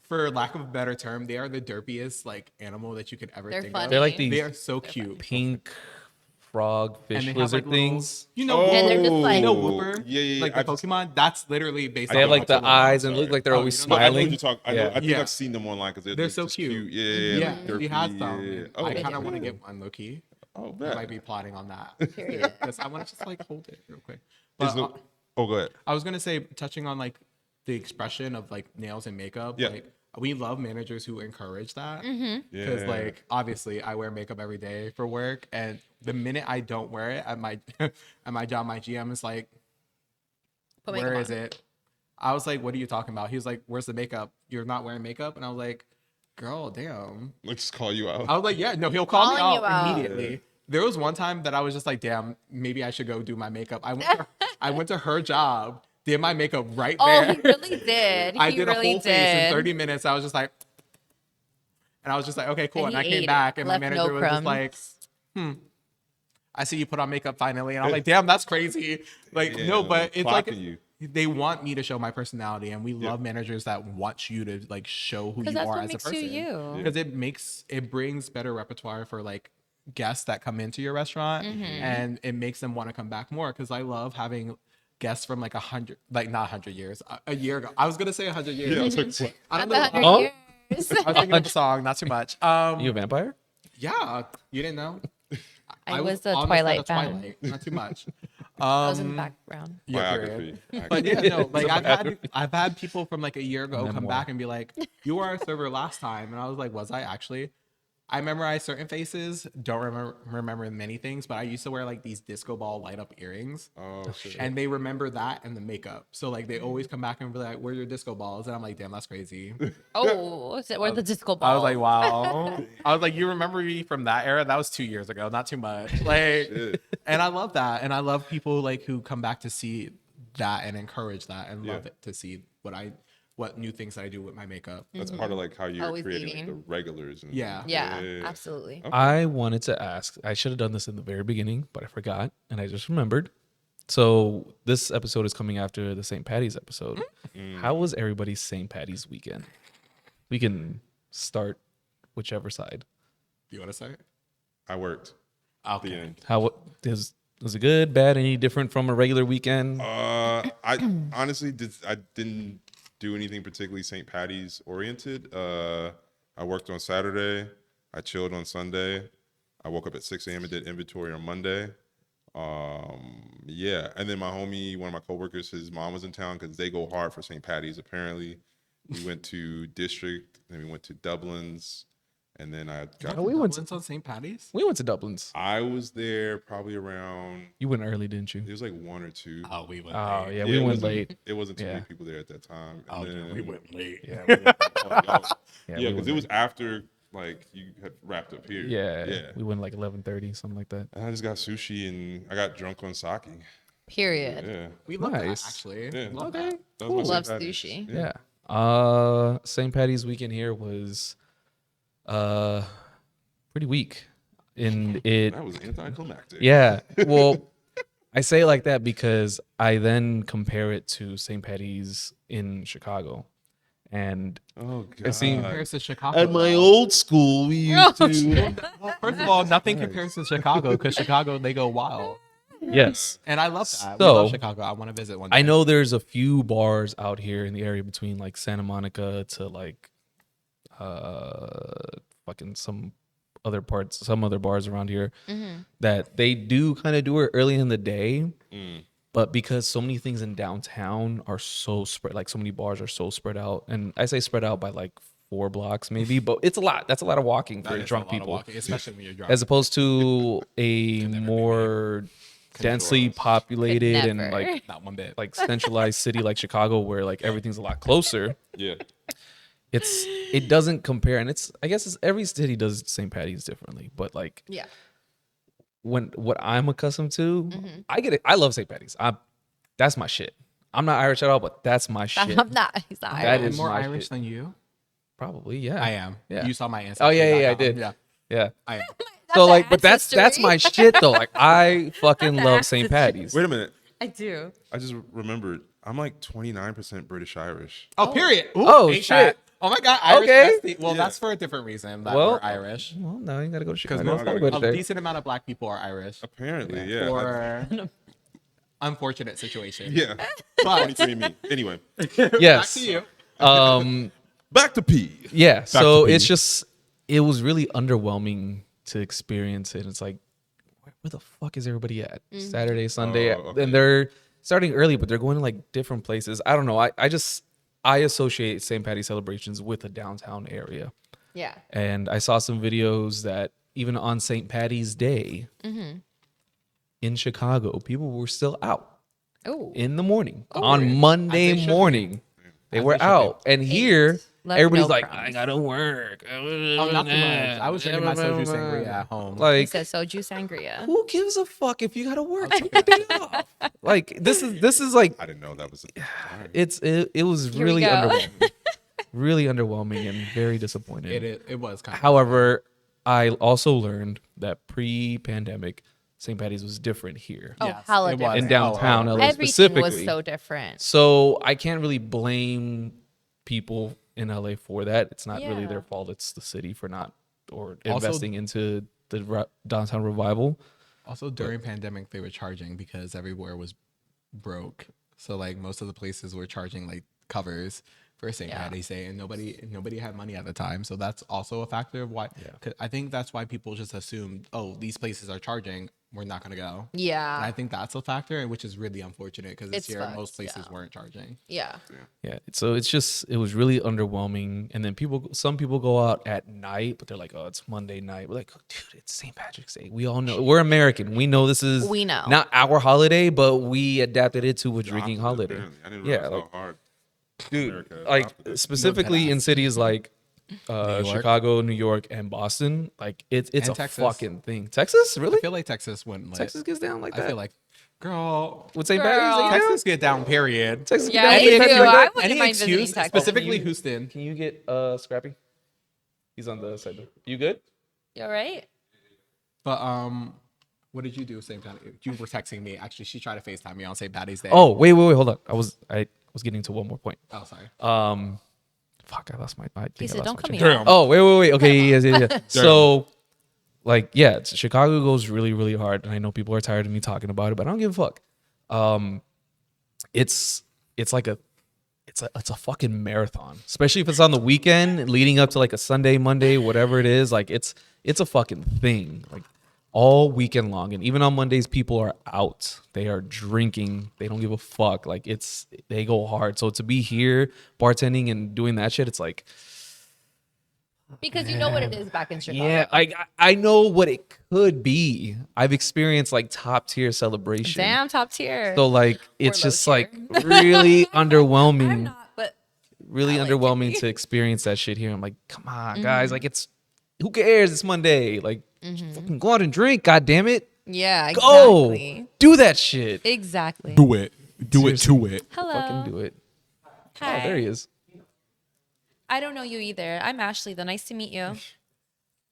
for lack of a better term, they are the derpiest like animal that you could ever They're think funny. of. They're like these They are so cute. pink frog And fish they have, lizard like, little- things. You know, And they're just like- you know Oh, Wooper? Yeah, yeah, yeah. Like the I've- Pokemon? That's literally based They have on like the Axolotl. eyes and look like they're Oh, always you don't know- I know what smiling. you're talking. I know. Yeah. I think Yeah. I've seen them online because They're so just cute. Yeah, Yeah, like she derpy, has some. yeah. I Oh, kind of want to cool. get one, low key. Oh, I bet. might be plotting on that. Period. Because I want to just like hold it real quick. Is But, the- oh, go ahead. I was gonna say, touching on like the expression of like nails and makeup. Yeah. Like we love managers who encourage that. Mm-hmm. Because Yeah. like obviously I wear makeup every day for work, and the minute I don't wear it at my at my job, my GM is like, Put "Where makeup is on. it?" I was like, "What are you talking about?" He was like, "Where's the makeup? You're not wearing makeup." And I was like, "Girl, damn." Let's just call you out. I was like, "Yeah, no, he'll call me Calling you out out. immediately." There was one time that I was just like, "Damn, maybe I should go do my makeup." I went to her job, did my makeup right Oh, there. he really did. I He did a really whole face in did. 30 minutes. I was just like, and I was just like, okay, cool. And And, he I ate came it, back, and my left manager no was just like, crumbs. I see you put on makeup finally. And I'm like, damn, that's crazy. Like, Yeah, no, but it's like, clocking you. they want me to show my personality, and we love managers that want you to like show who you Because that's are what as a makes you person. you. Because it brings better repertoire for like guests that come into your restaurant, Mm-hmm. and it makes them want to come back more. Because I love having guests from like 100, like not 100 years, a year ago. I was gonna say 100 years. Yeah, I was like, what? I don't Not know. the 100 Oh. years. I was thinking of a song, not too much. You a vampire? Yeah, you didn't know. I was a on the set Twilight of fan. Twilight, not too much. I was in the background. Yeah, period. Biography. But yeah, no, like It's a I've had people from like a year ago come Memoir. back and be like, "You were our server last time," and I was like, "Was I actually?" I memorize certain faces, don't remember many things, but I used to wear like these disco ball light up earrings, Oh, shit. and they remember that and the makeup. So like they always come back and be like, "Where are your disco balls?" And I'm like, "Damn, that's crazy." Oh, is it where the disco ball? I was like, "Wow." I was like, "You remember me from that era? That was 2 years ago, not too much." Like, Shit. and I love that, and I love people like who come back to see that and encourage that, and love Yeah. it to see what new things that I do with my makeup. That's part of like how you're Always creating like, eating. the regulars. And, Yeah. Yeah, absolutely. I wanted to ask. I should have done this in the very beginning, but I forgot, and I just remembered. So this episode is coming after the St. Patty's episode. How was everybody's St. Patty's weekend? We can start whichever side. Do you want to say it? I worked. The Okay. end. How was it good, bad, any different from a regular weekend? I honestly didn't do anything particularly St. Patty's oriented. I worked on Saturday. I chilled on Sunday. I woke up at 6 a.m. and did inventory on Monday. Yeah, and then my homie, one of my coworkers, his mom was in town because they go hard for St. Patty's. Apparently, we went to District, then we went to Dublin's, and then I got. Oh, we went to Dublin's on St. Patty's. Dublin's. I was there probably around. You went early, didn't you? It was like 1 or 2. Oh, we went. Oh late. yeah, we it went wasn't- late. It wasn't too Yeah. many people there at that time. Oh, And no, then, we went late. Yeah, yeah, we because went it was late. after like you had wrapped up here. Yeah, we went like 11:30, something like that. And I just got sushi and I got drunk on sake. Period. Yeah, We love that Nice. actually. yeah. Love Okay. that. That was my St. Love Patty's. sushi. Yeah. St. Patty's weekend here was pretty weak. In it That was anticlimactic. Yeah. Well, I say it like that because I then compare it to St. Patty's in Chicago. And Oh god. it seemed Compares to Chicago. at my though. old school, we used to. Well, first of all, nothing compares to Chicago because Chicago they go wild, Yes. and I love that. We So- love Chicago. I want to visit one day. I know there's a few bars out here in the area between like Santa Monica to like fucking some other parts, some other bars around here, that they do kind of do it early in the day. But because so many things in downtown are so spread, like so many bars are so spread out, and I say spread out by like 4 blocks maybe, but it's a lot. That's a lot of walking for That is a drunk lot of people, walking, especially when you're drunk. as opposed to a more densely populated and never. like Not one bit. like centralized city like Chicago, where like everything's a lot closer. Yeah. It doesn't compare, and I guess every city does St. Patty's differently, but like Yeah. what I'm accustomed to, I get it. I love St. Patty's. That's my shit. I'm not Irish at all, but that's my shit. I'm not. He's not That I'm Irish. is more my Irish shit. than you. Probably, yeah. I am. Yeah. You saw my Ancestry. Oh yeah, I did. Yeah, Yeah. I am. So an like, but that's ancestry. my shit though. Like I fucking That's love St. ancestry. Patty's. Wait a minute. I do. I just remembered. I'm like 29% British Irish. Oh, period. Ooh, Oh, ain't shit. that- Oh my God, Irish. Okay. Well, Yeah. that's for a different reason that Well, we're Irish. Well, now you gotta go to Because Chicago. I gotta I'll go. go a there. decent amount of Black people are Irish. Apparently, yeah. For unfortunate situation. Yeah. But 23andMe. Anyway, Yes. back to you. back to P. Yeah. So to it's B. just it was really underwhelming to experience it. It's like, where the fuck is everybody at? Saturday, Sunday, Oh, okay. and they're starting early, but they're going to like different places. I don't know. I associate St. Patty's celebrations with the downtown area, Yeah. and I saw some videos that even on St. Patty's Day in Chicago, people were still out Oh. in the morning on Monday As they should be. morning. They As were they should be. out, and here Left everybody's no like, crumbs. "I gotta work." Oh, not too much. I was drinking my soju sangria at home. He Like, says soju sangria. who gives a fuck if you gotta work? Take the day off. Like this is like I didn't know that was. it was Here we really go. underwhelming, really underwhelming and very disappointing. it was kind of. However, I also learned that pre-pandemic, St. Patty's was different here Oh, Yes, hella it was. different. in downtown LA Everything specifically. was so different. So I can't really blame people in LA for that. It's not really their Yeah. fault. It's the city for not or Also- investing into the downtown revival. Also, during pandemic, they were charging because everywhere was broke. So like most of the places were charging like covers for St. Yeah. Patty's Day, and nobody had money at the time. So that's also a factor of why. 'Cause I think that's why people just assumed, oh, these places are charging, we're not gonna go. And I Yeah. think that's a factor, and which is really unfortunate because this It's year fucked, most places yeah. weren't charging. Yeah. Yeah. So it was really underwhelming. And then some people go out at night, but they're like, oh, it's Monday night. We're like, dude, it's St. Patrick's Day. We all know we're American. We know this is We know. not our holiday, but we adapted it to a drinking holiday. Apparently. I didn't Yeah, realize like, how hard dude, America like adopted it. specifically in cities like York. Chicago, New York, and Boston, like it's And a Texas. fucking thing. Texas, really? I feel like Texas wouldn't. Let, Texas gets down like that. I feel like, girl, with St. Girl. Patty's, they get Texas get down. Period. down? Texas get Yeah, down they with do. St. Patty's? I wouldn't Any mind visiting excuse, Texas. specifically You- Houston. Can you get Scrappy? He's on the side. You good? You all right? But what did you do St. Patty's? You were texting me. Actually, she tried to FaceTime me on St. Patty's Day. Oh, wait, hold on. I was getting to one more point. Oh, sorry. Fuck, I lost my. I think He I said, lost "Don't my cut train- me off." Oh, wait. Okay, yeah. So, like, yeah, Chicago goes really, really hard, and I know people are tired of me talking about it, but I don't give a fuck. It's like it's a fucking marathon, especially if it's on the weekend leading up to like a Sunday, Monday, whatever it is. Like, it's a fucking thing. Like, all weekend long, and even on Mondays, people are out. They are drinking. They don't give a fuck. Like, they go hard. So to be here bartending and doing that shit, it's like, Because you know what it is back in Chicago. yeah, I know what it could be. I've experienced like top tier celebration. Damn, top tier. So like it's low just tier. like really I'm underwhelming. not, but Really I like it. underwhelming to experience that shit here. I'm like, come on, guys. Mm-hmm. Like, it's who cares? It's Monday. Like, fucking go out and drink. God damn it. yeah, Go exactly. do that shit. Exactly. Do it. Do it to it. Hello. Fucking do it. Hi. Oh, there he is. I don't know you either. I'm Ashley, though. Nice to meet you.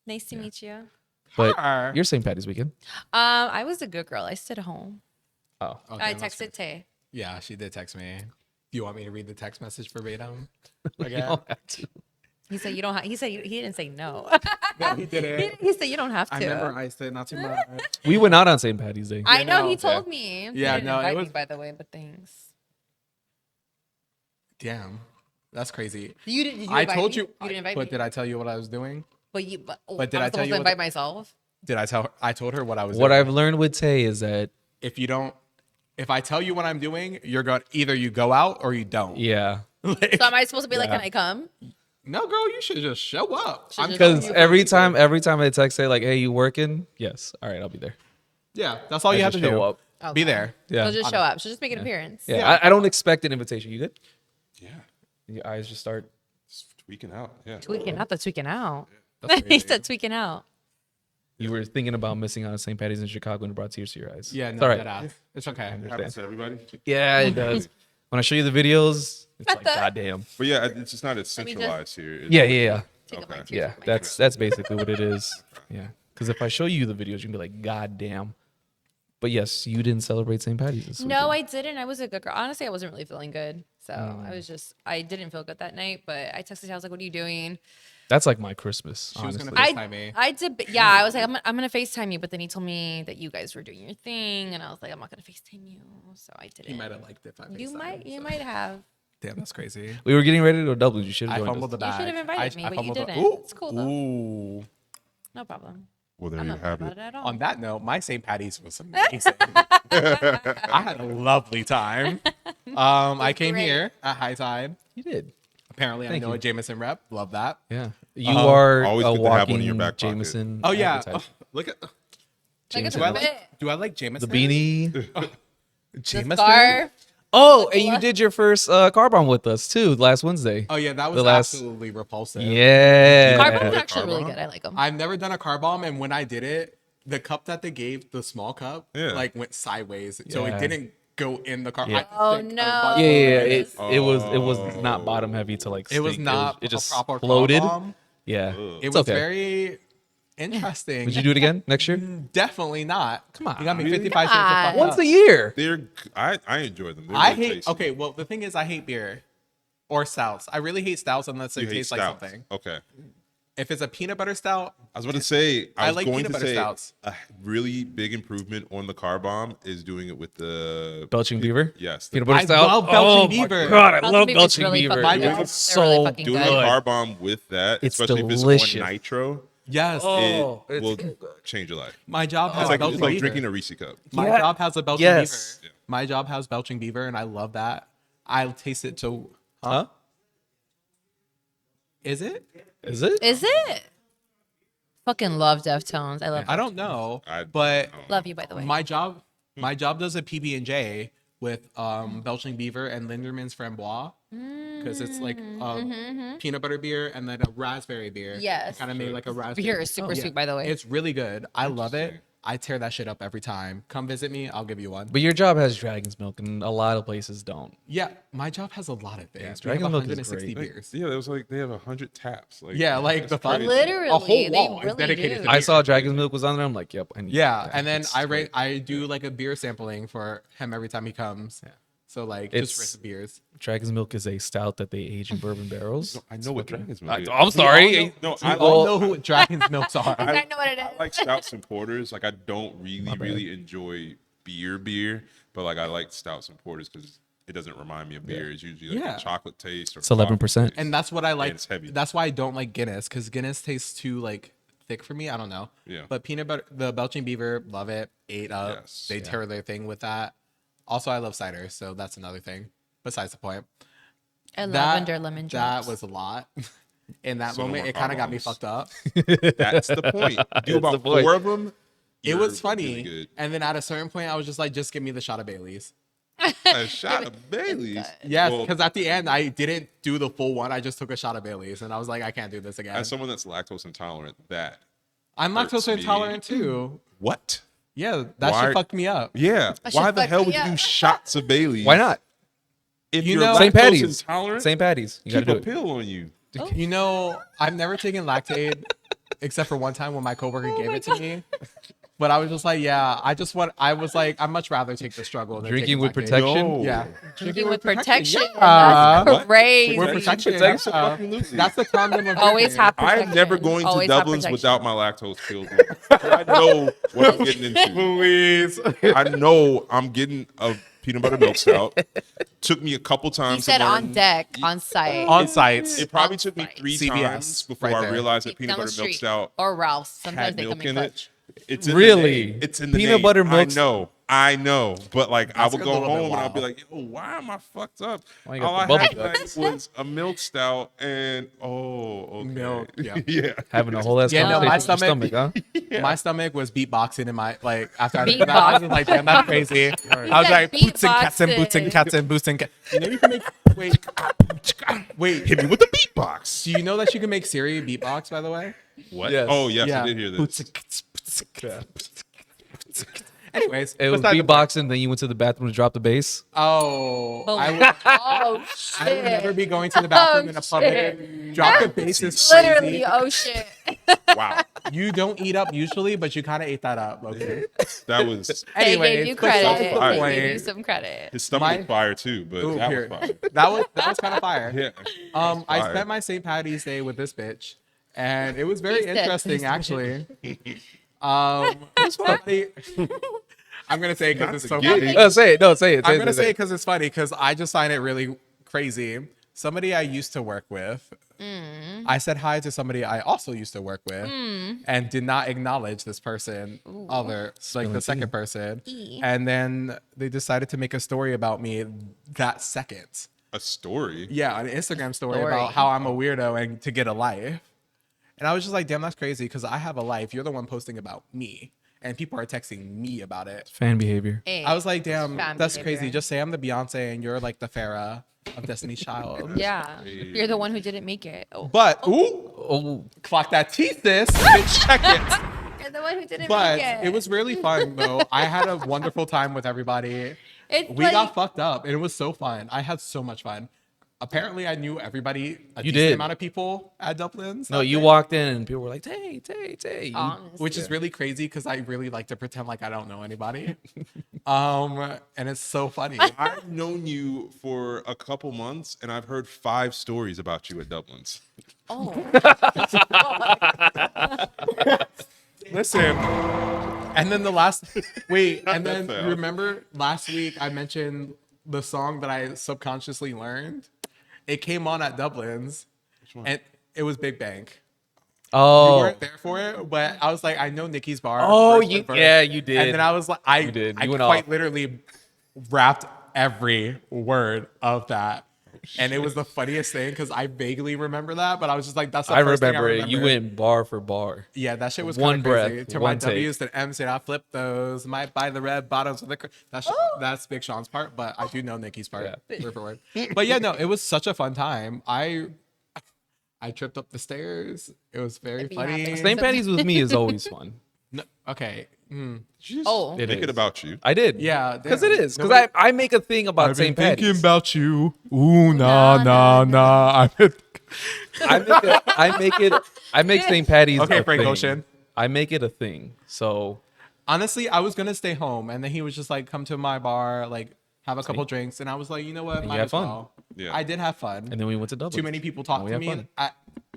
Nice to meet you. But Hi. you're St. Patty's weekend. I was a good girl. I stayed home. Oh, Okay, I that's texted good. Tay. Yeah, she did text me. Do you want me to read the text message verbatim? you Again? don't have to. He said you don't have. He said he didn't say no. No, he didn't. he said you don't have to. I memorized it, not too much. We went out on St. Patty's Day. I know. He Yeah. told me. He Yeah, didn't no, it invite me, was- by the way, but thanks. Damn, that's crazy. You didn't. Did you I invite told me? you, You didn't invite but me. did I tell you what I was doing? But But did I was tell supposed you to what the- invite myself? Did I tell her? I told her what I was What doing. I've learned with Tay is that If I tell you what I'm doing, you're going either you go out or you don't. yeah, Like, So am I supposed to be like, Yeah. can I come? no, girl, you should just show up. Should I'm just- telling because you, every time I text Tay like, hey, you working? Yes. All right, I'll be there. yeah, that's all I you have to just do. show up. Be Okay. there. Yeah. She'll just show up. She'll just make an appearance. Yeah, Yeah. I don't expect an invitation. You good? Yeah, Your eyes just start. it's tweaking out. Yeah. Tweaking, not the tweaking out. That's he crazy. said tweaking out. You were thinking about missing out on St. Patty's in Chicago and it brought tears to your eyes. Yeah, It's no, all right. dead ass. It's okay. It happens to everybody. Yeah, it does. When I show you the videos, it's like, goddamn. But yeah, it's just not as me just- centralized here. It's Yeah, like- yeah, Take up my Okay. tears yeah. with my That's basically what it is. Yeah, because if I show you the videos, you can be like, goddamn. But yes, you didn't celebrate St. Patty's this No, weekend. I didn't. I was a good girl. Honestly, I wasn't really feeling good. So I didn't feel good that night. But I texted her. I was like, what are you doing? That's like my Christmas. She was Honestly. gonna FaceTime me. I did. Yeah, I was like, I'm going to FaceTime you. But then he told me that you guys were doing your thing. And I was like, I'm not going to FaceTime you. So I didn't. He might have liked it if I You FaceTimed might. him, You so. might have. Damn, that's crazy. We were getting ready to go doubles. You should have I joined fumbled the us. bag. You should have invited me, but you fumbled the- didn't. Ooh, It's cool, though. Ooh. No problem. Well, there I'm you not mad have about it. it at all. On that note, my St. Patty's was amazing. I had a lovely time. I came great. here at High Tide. You did. Apparently, Thank I know you. a Jameson rep. Love that. Yeah. You are Always a good to have one in walking your back pocket. Jameson. Oh yeah. advertisement. Look at. Like Jameson. Do I it's a like? bit. Do I like The Jameson? beanie. Jameson. Scarf. Oh, and you did your first car bomb with us too last Wednesday. Oh yeah, that The was last- absolutely repulsive. Yeah. Car bombs are like actually car really bomb? good. I like them. I've never done a car bomb, and when I did it, the cup that they gave, the small cup, Yeah. like went sideways, so Yeah. it didn't go in the car. Yeah. I had to Oh, stick a no. button Yeah, on yeah, it. it was not bottom heavy to like. It was stick. not It just a proper car floated. bomb. Yeah, It it's was okay. very interesting. Would you do it again next year? Definitely not. Come on. You got me Really? 55 cents to God. fuck Once up. a year. They're I enjoy them. They're I really hate. tasty. Okay, well the thing is, I hate beer or stouts. I really hate stouts unless You it hate tastes like stouts. something. Okay. If it's a peanut butter stout, I was about to say, I I was like going peanut to butter say stouts. a really big improvement on the car bomb is doing it with the Belching Beaver. Yes, Peanut the, butter I stout. love Belching oh Beaver. My God, I Belching love Beaver's Belching really Beaver. fucking good. It's It's so really fucking doing good. the car bomb with that, It's especially if delicious. it's on nitro, yes, Oh, it it's will so change your life. my job has It's like, Belching it's like Beaver. drinking a Reese cup. My Yeah. job has a Belching Yes. Beaver. My job has Belching Beaver, and I love that. I'll taste it to. Huh? Is it? Is it? Is it? Fucking love Deftones. I love. I don't know, I but Love you, by the way. my job does a PB and J with Belching Beaver and Linderman's Framboise because it's like peanut butter beer and then a raspberry beer. Yes. kind of made like a raspberry. Beer is super sweet, by the way. It's really good. I love it. I tear that shit up every time. Come visit me. I'll give you one. But your job has Dragon's Milk, and a lot of places don't. Yeah, my job has a lot of things. We Dragon have Milk is 160 great. beers. Yeah, there was like they have 100 taps. Like, Yeah, like that's the fuck. crazy. Literally, A whole they wall is really dedicated do. to I beer. saw Dragon's Milk was on there. I'm like, yep, I need. Yeah, that. and then It's I great. rate. I do like a beer sampling for him every time he comes. So like just for It's- his beers. Dragon's Milk is a stout that they age in bourbon barrels. I know what Dragon's Milk is. I'm sorry. No, We I all like, know who Dragon's Milks are. I know what it is. I like stouts and porters. Like I don't really enjoy beer, but like I like stouts and porters because it doesn't remind me of beer. It's usually like Yeah. a chocolate taste or It's 11%. coffee taste. And that's what I like. it's heavy. That's why I don't like Guinness because Guinness tastes too like thick for me. I don't know. Yeah. But peanut butter, the Belching Beaver, love it. Ate up. Yes. They tear their thing with that. Also, I love cider, so that's another thing. Besides the point. I love That under lemon that drops. was a lot. In that So no moment, more it kind of got me combos. fucked up. That's the point. Do about the point. 4 of them. It was you're funny. really good. And then at a certain point, I was just like, just give me the shot of Bailey's. A shot of Bailey's. Yes, Well, because at the end, I didn't do the full one. I just took a shot of Bailey's. And I was like, I can't do this again. as someone that's lactose intolerant, that I'm hurts lactose me. intolerant too. what? Yeah, that Why- shit fucked me up. Yeah. That Why shit the fucked hell me would you up. do shots of Bailey's? Why not? If You you're know- St. lactose Patty's. intolerant, St. Patty's. You keep gotta a do it. pill on you. You know, I've never taken Lactaid except for one time when my coworker gave it to me. But I was just like, yeah, I was like, I'd much rather take the struggle than Drinking taking with Lactaid. protection. No. Yeah. Drinking with protection. Yeah. That's What? crazy. With That's protection. protection. yeah. Fucking Lucy. That's the condom of Always drinking. have protection. I'm never going to Always have Dublin's protection. without my lactose pills. I know what I'm getting into. Louise. I know I'm getting a peanut butter milk stout. Took me a couple times. He said to learn. on deck, on site. On sites. It probably On took me site. 3 CVS, times before right I there. realized that peanut Down the butter milk street. stout Or Ralph's. Sometimes had they milk come in in clutch. it. It's in Really? The name. It's in the Peanut name. butter milk- I know. But like, I That's would a go little bit home and I'd be wild. like, yo, why am I fucked up? Why you got All the I bubble had guts? tonight was a milk stout and okay. Milk, yeah. yeah. Having a whole ass Yeah, no, my conversation with your stomach- huh? My stomach was beatboxing in my like after I did that. I was Beatbox. like, damn, that's crazy. I was said like, boots and cats and boots and beatboxing. cats and boots and cats. You know you can make wait. Hit me with the beatbox. Do you know that you can make Siri beatbox? By the way. What? Yes. Oh yes, I did hear this. Boots and cats, boots and cats, boots and cats. Anyways, It was besides the- beatboxing, then you went to the bathroom to drop the bass. Oh, Boom. I would, Oh, I would never shit. be going to the bathroom in a public. shit. Drop the bass is Literally, crazy. oh shit. Wow. You don't eat up usually, but you kind of ate that up. Okay. That was They Anyways, gave you besides credit. the They point. gave you some credit. his stomach My- was fire too, but Ooh, that here. was fire. That was kind of fire. Yeah. I Fire. spent my St. Patty's Day with this bitch, and it was very He said interesting this actually. It was funny. I'm gonna say because it's so Not the funny. gig. Say it. No, say it. I'm gonna say it because it's funny because I just find it really crazy. Somebody I used to work with, I said hi to somebody I also used to work with, and did not acknowledge this person, like the second person, and then they decided to make a story about me that second. A story. Yeah, an Instagram story about how I'm a weirdo and to get a life. And I was just like, damn, that's crazy because I have a life. You're the one posting about me. And people are texting me about it. Fan behavior. Hey, I was like, damn, Fan that's behavior. crazy. Just say I'm the Beyonce and you're like the Farrah of Destiny's Child. yeah. You're the one who didn't make it. Oh. But, ooh, Oh, clock that teeth this. Bitch, check it. You're the one who didn't But make it was really fun, though. I had a wonderful time with everybody. It's We like, got fucked up and it was so fun. I had so much fun. Apparently, I knew everybody, a You decent did. amount of people at Dublin's. no, that you day. walked in and people were like, Tay. You- honestly. Which is really crazy because I really like to pretend like I don't know anybody. And it's so funny. I've known you for a couple months, and I've heard 5 stories about you at Dublin's. Oh. Listen. And then wait, and then That's fair. remember last week I mentioned the song that I subconsciously learned? It came on at Dublin's and it was Big Bang. You Oh, weren't there for it, but I was like, I know Nikki's bar. Oh, verse by you- verse. yeah, you did. And then I was like, You did. I You went quite off. literally rapped every word of that. And it was the funniest thing because I vaguely remember that, but I was just like, that's the I first thing remember it. You went bar for bar. Yeah, that shit was One kind of crazy. breath, To one my take. W's, to M's, and I flip those. Might buy the red bottoms with the. That's Big Sean's part, but I do know Nikki's part. Yeah. Word for word. But yeah, no, it was such a fun time. I tripped up the stairs. It was very It be funny. happening. St. Patty's with me is always fun. No, okay. Oh. It Make is. it about you. I did. Yeah, Because it damn. is. Because Nobody- I make a thing about St. Patty's. about you. Ooh, nah. I make St. Patty's. Okay, a Frank thing. Ocean. I make it a thing. So Honestly, I was gonna stay home, and then he was just like, "Come to my bar, like have a couple drinks," and I was like, "You know what? you Might had as fun. well." Yeah. I did have fun. and then we went to Dublin. Too many people talked we to had me fun.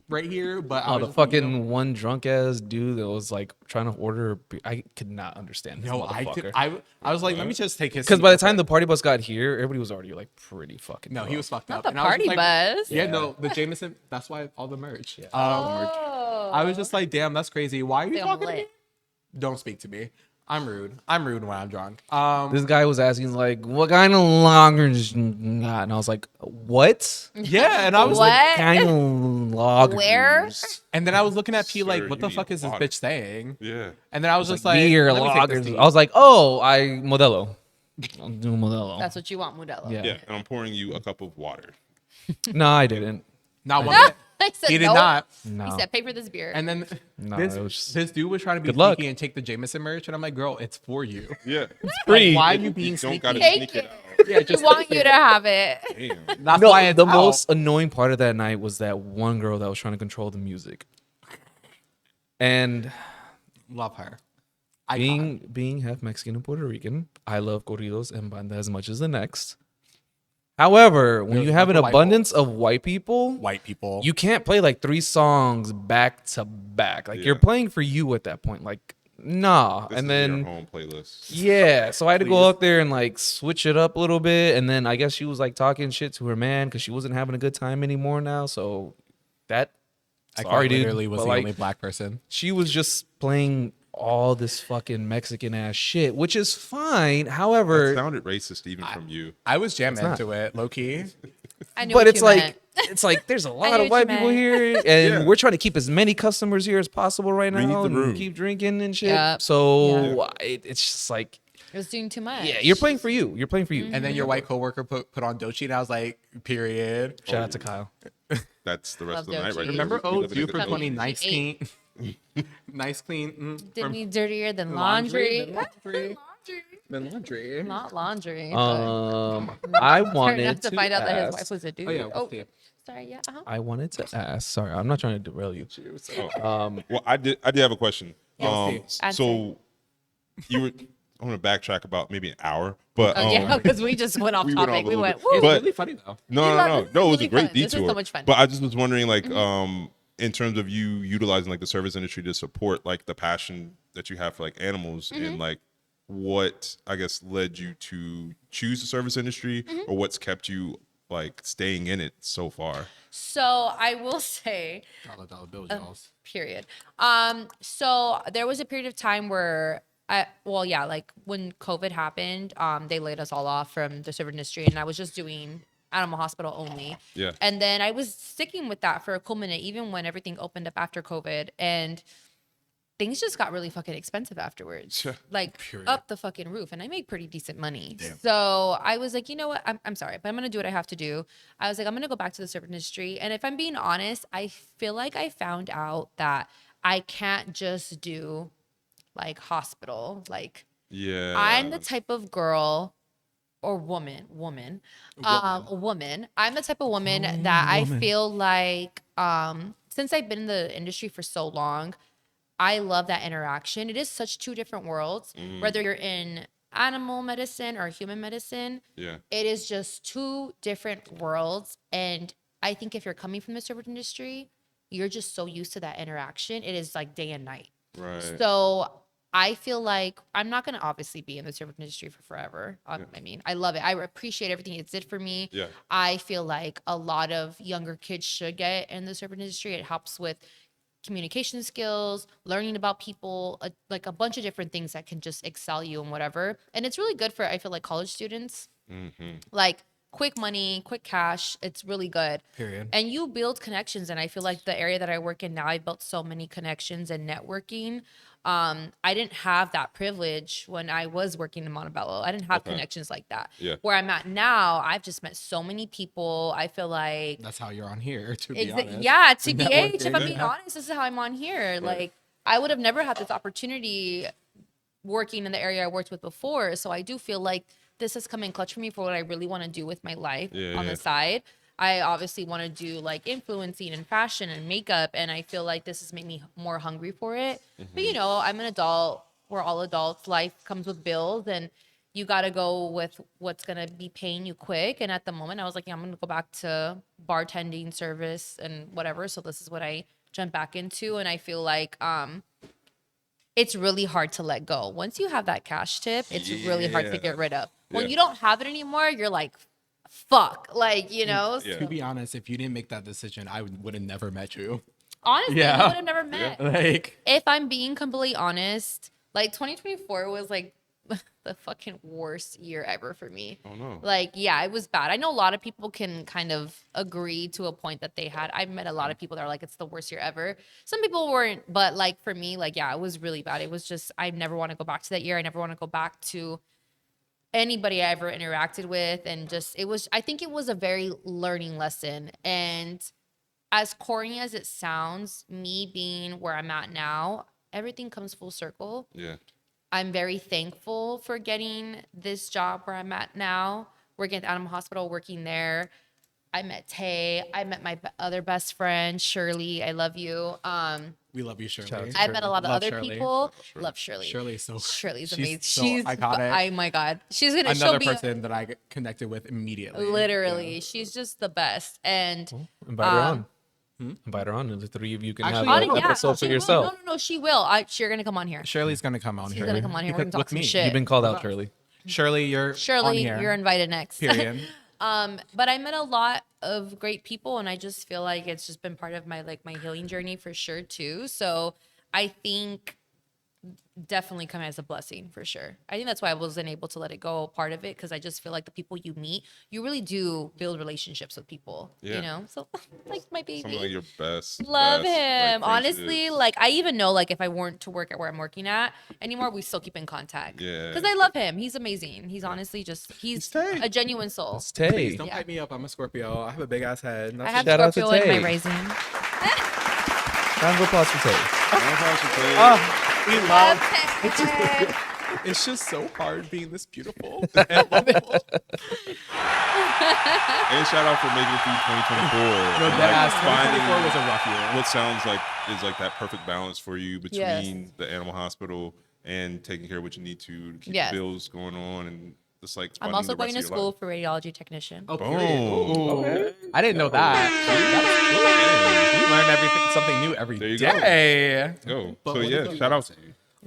right here, but I Oh, was the just like, you know, fucking one drunk ass dude that was like trying to order. I could not understand this No, I motherfucker. did. I was like, let me just take his. Because seat by the real time the quick. party bus got here, everybody was already like pretty fucking. no, he drunk. was fucked Not up. the And I was party just like, bus. Yeah, no, the Jameson. That's why all the merch. Oh. I was just like, damn, that's crazy. Why are you Damn talking to me? lit. Don't speak to me. I'm rude. I'm rude when I'm drunk. This guy was asking like, "What kind of lagers you got?" And I was like, "What? yeah, and I was What? like, Kind of lagers? Where? and then I was looking at P like, Sir, what you the need fuck is this water. bitch saying? Yeah. And then I was just like, Beer let me take this lagers." tea. I was like, "Oh, I Modelo. I'll do Modelo." That's what you want, Modelo. Yeah. Yeah. And I'm pouring you a cup of water. No, I didn't. not one. bit. I said He did nope. not. No. He said, pay for this beer. And then No, this it was just- this dude was trying to be Good luck. sneaky and take the Jameson merch, and I'm like, girl, it's for you. Yeah. free. Why are you being You don't sneaky? gotta Take sneak it it. out. Yeah, we just want you to have it. Damn. That's No, why it's the out. most annoying part of that night was that one girl that was trying to control the music. And Love her. being half Mexican and Puerto Rican, I love corridos and banda as much as the next. However, when Those you have an the white abundance of white people, white people. you can't play like 3 songs back to back. Like you're Yeah. playing for you at that point. Like nah. This And is then your home playlist. yeah, so I had to go Please. out there and like switch it up a little bit, and then I guess she was like talking shit to her man because she wasn't having a good time anymore now. So that sorry, dude, literally was but, the like, only black person. she was just playing all this fucking Mexican ass shit, which is fine. That However, sounded racist even from you. I was jamming not. into it, low key. I knew but what it's you like meant. it's like there's a knew lot what of you white people meant. here, and Yeah. we're trying to keep as many customers here as possible right Read now, the and room. keep drinking and shit. Yep. So it's just like, It was doing too much. yeah, you're playing for you. You're playing for you. And then your white coworker put on Dochi, and I was like, period. Shout out to Kyle. That's the rest Love of the night Dochi. right Remember there. We live in a you good for culture. 20 nice Ate. clean, nice clean. Did from me dirtier than laundry. laundry. Then laundry. Not laundry. I Turned wanted out to find out that his wife ask. was a dude. Oh yeah, we'll see. sorry. Yeah. I wanted to ask. Sorry, I'm not trying to derail you. Well, I did have a question. Ask So you were. I'm gonna backtrack about maybe an hour, but Oh, yeah, because we just went off we went topic. off a We little went. bit. Woo. It's But- really funny though. no, You no, love- no, this is no. It was really a great fun. This is detour. so much fun. But I just was wondering, like, in terms of you utilizing like the service industry to support like the passion that you have for like animals, and like what I guess led you to choose the service industry, or what's kept you like staying in it so far. So I will say, Dollar bills, y'all. period. So there was a period of time where like when COVID happened, they laid us all off from the service industry, and I was just doing animal hospital only. Yeah. And then I was sticking with that for a cool minute, even when everything opened up after COVID, and things just got really fucking expensive afterwards, like up the fucking roof. And I made pretty decent money. So I was like, you know what? I'm sorry, but I'm going to do what I have to do. I was like, I'm going to go back to the service industry. And if I'm being honest, I feel like I found out that I can't just do like hospital. Like Yeah. I'm the type of girl or woman. I'm the type of woman that I feel like, since I've been in the industry for so long, I love that interaction. It is such two different worlds, whether you're in animal medicine or human medicine. Yeah. It is just two different worlds. And I think if you're coming from the service industry, you're just so used to that interaction. It is like day and night. Right. So I feel like I'm not going to obviously be in the service industry for forever. I mean, I love it. I appreciate everything it did for me. Yeah. I feel like a lot of younger kids should get in the service industry. It helps with communication skills, learning about people, like a bunch of different things that can just excel you and whatever. And it's really good for, I feel like, college students. Like quick money, quick cash. It's really good. Period. And you build connections. And I feel like the area that I work in now, I built so many connections and networking. I didn't have that privilege when I was working in Montebello. I didn't have connections like that. Yeah. Where I'm at now, I've just met so many people. I feel like That's how you're on here, to be honest. yeah, TBH, if Networking. I'm being honest, this is how I'm on here. Like, I would have never had this opportunity working in the area I worked with before. So I do feel like this has come in clutch for me for what I really want to do with my life on the side. I obviously want to do like influencing and fashion and makeup. And I feel like this has made me more hungry for it. But, you know, I'm an adult. We're all adults. Life comes with bills, and you got to go with what's going to be paying you quick. And at the moment, I was like, yeah, I'm going to go back to bartending, service, and whatever. So this is what I jumped back into. And I feel like it's really hard to let go. Once you have that cash tip, it's really hard to get rid of. When you don't have it anymore, you're like, fuck. Like, you know? Yeah. To be honest, if you didn't make that decision, I would have never met you. Honestly, Yeah. we would have never met. Like, If I'm being completely honest, like 2024 was like the fucking worst year ever for me. Oh no. Like, yeah, it was bad. I know a lot of people can kind of agree to a point that they had. I've met a lot of people that are like, it's the worst year ever. Some people weren't, but like for me, like, yeah, it was really bad. It was just, I never want to go back to that year. I never want to go back to anybody I ever interacted with. And just, it was, I think it was a very learning lesson. And as corny as it sounds, me being where I'm at now, everything comes full circle. Yeah. I'm very thankful for getting this job where I'm at now, working at the animal hospital, working there. I met Tay. I met my other best friend, Shirley. I love you. we love you, Shirley. Shout out to I met a lot of Love other Shirley. people. Love Shirley. Shirley's so Shirley's she's amazing. so She's iconic. oh my god. She's gonna Another she'll be person that I connected with immediately. literally. She's just the best. And Invite her on. Invite her on, and the three of you can Actually, have on an it, yeah, episode for she will. yourself. No, she will. You're gonna come on here. Shirley's gonna come on She's here. gonna come on here. We're gonna Because- talk with some me. shit. You've been called out, Shirley. Shirley, you're on Shirley, here. you're invited next. Period. But I met a lot of great people, and I just feel like it's just been part of my my healing journey for sure too. So I think definitely come as a blessing for sure. I think that's why I wasn't able to let it go part of it, because I just feel like the people you meet, you really do build relationships with people. Yeah. You know, so like my baby. Some of like your best. Love best, him. like, Honestly, friendships. like I even know like if I weren't to work at where I'm working at anymore, we still keep in contact. Yeah. Because I love him. He's amazing. He's honestly just He's tight. a genuine soul. Tay. Please don't Yeah. pipe me up. I'm a Scorpio. I have a big ass head. I have Shout out to Scorpio in my Tay. rising. Round of applause for Tay. We love. Okay. It's just so hard being this beautiful and lovable. And shout out for making it through 2024. No, and, that ass finding 2024 was a rough year. what sounds like is like that perfect balance for you between Yes. the animal hospital and taking care of what you need to keep Yes. the bills going on and just like I'm funding also the going to rest of your school life. for radiology technician. Oh, Boom. period. Ooh. Okay. I didn't know that. We learn everything, something new every There you go. day. Go. But So what yeah, about shout out.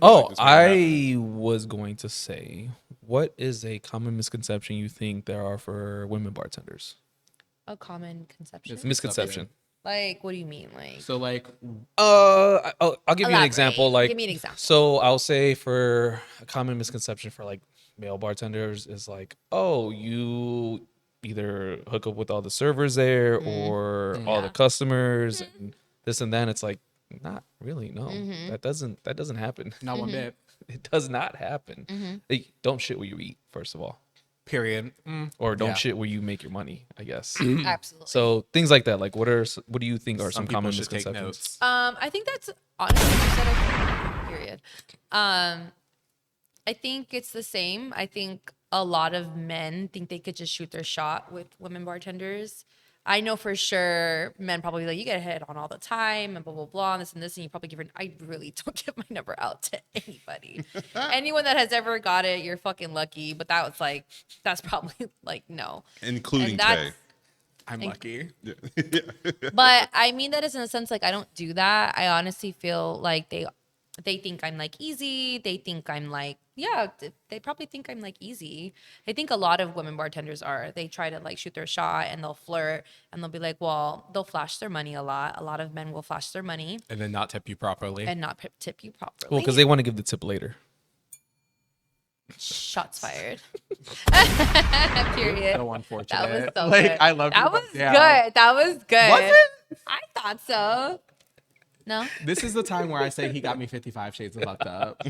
Oh, That's what happened. I was going to say, what is a common misconception you think there are for women bartenders? A common conception. It's Misconception. Like, what do you mean? Like, So like, I'll give you an Elaborate. example. Like, Give me an example. So I'll say for a common misconception for like male bartenders is like, oh, you either hook up with all the servers there or all the Yeah. customers and this and that. It's like, not really. No, Mm-hmm. that doesn't happen. not one bit. Mm-hmm. It does not happen. Like, don't shit where you eat, first of all, Period. or don't Yeah. shit where you make your money, I guess. absolutely. So things like that. Like, what do you think are some Some people common should take misconceptions? notes. I think that's honestly what you said, period. I think it's the same. I think a lot of men think they could just shoot their shot with women bartenders. I know for sure men probably like, you get hit on all the time and blah blah blah and this and you probably give her. I really don't give my number out to anybody. Anyone that has ever got it, you're fucking lucky. But that was like, that's probably like no. Including And Tay. that's- I'm lucky. But I mean that is in a sense like I don't do that. I honestly feel like they think I'm like easy. They think I'm like they probably think I'm like easy. I think a lot of women bartenders are. They try to like shoot their shot and they'll flirt and they'll be like, well, they'll flash their money a lot. A lot of men will flash their money And then not tip you properly. and not tip you properly. Well, because they want to give the tip later. Shots fired. Period. So unfortunate. That was so like good. I love that you, was but yeah. good. That was good. Was it? I thought so. No, This is the time where I say he got me 55 shades of fucked up.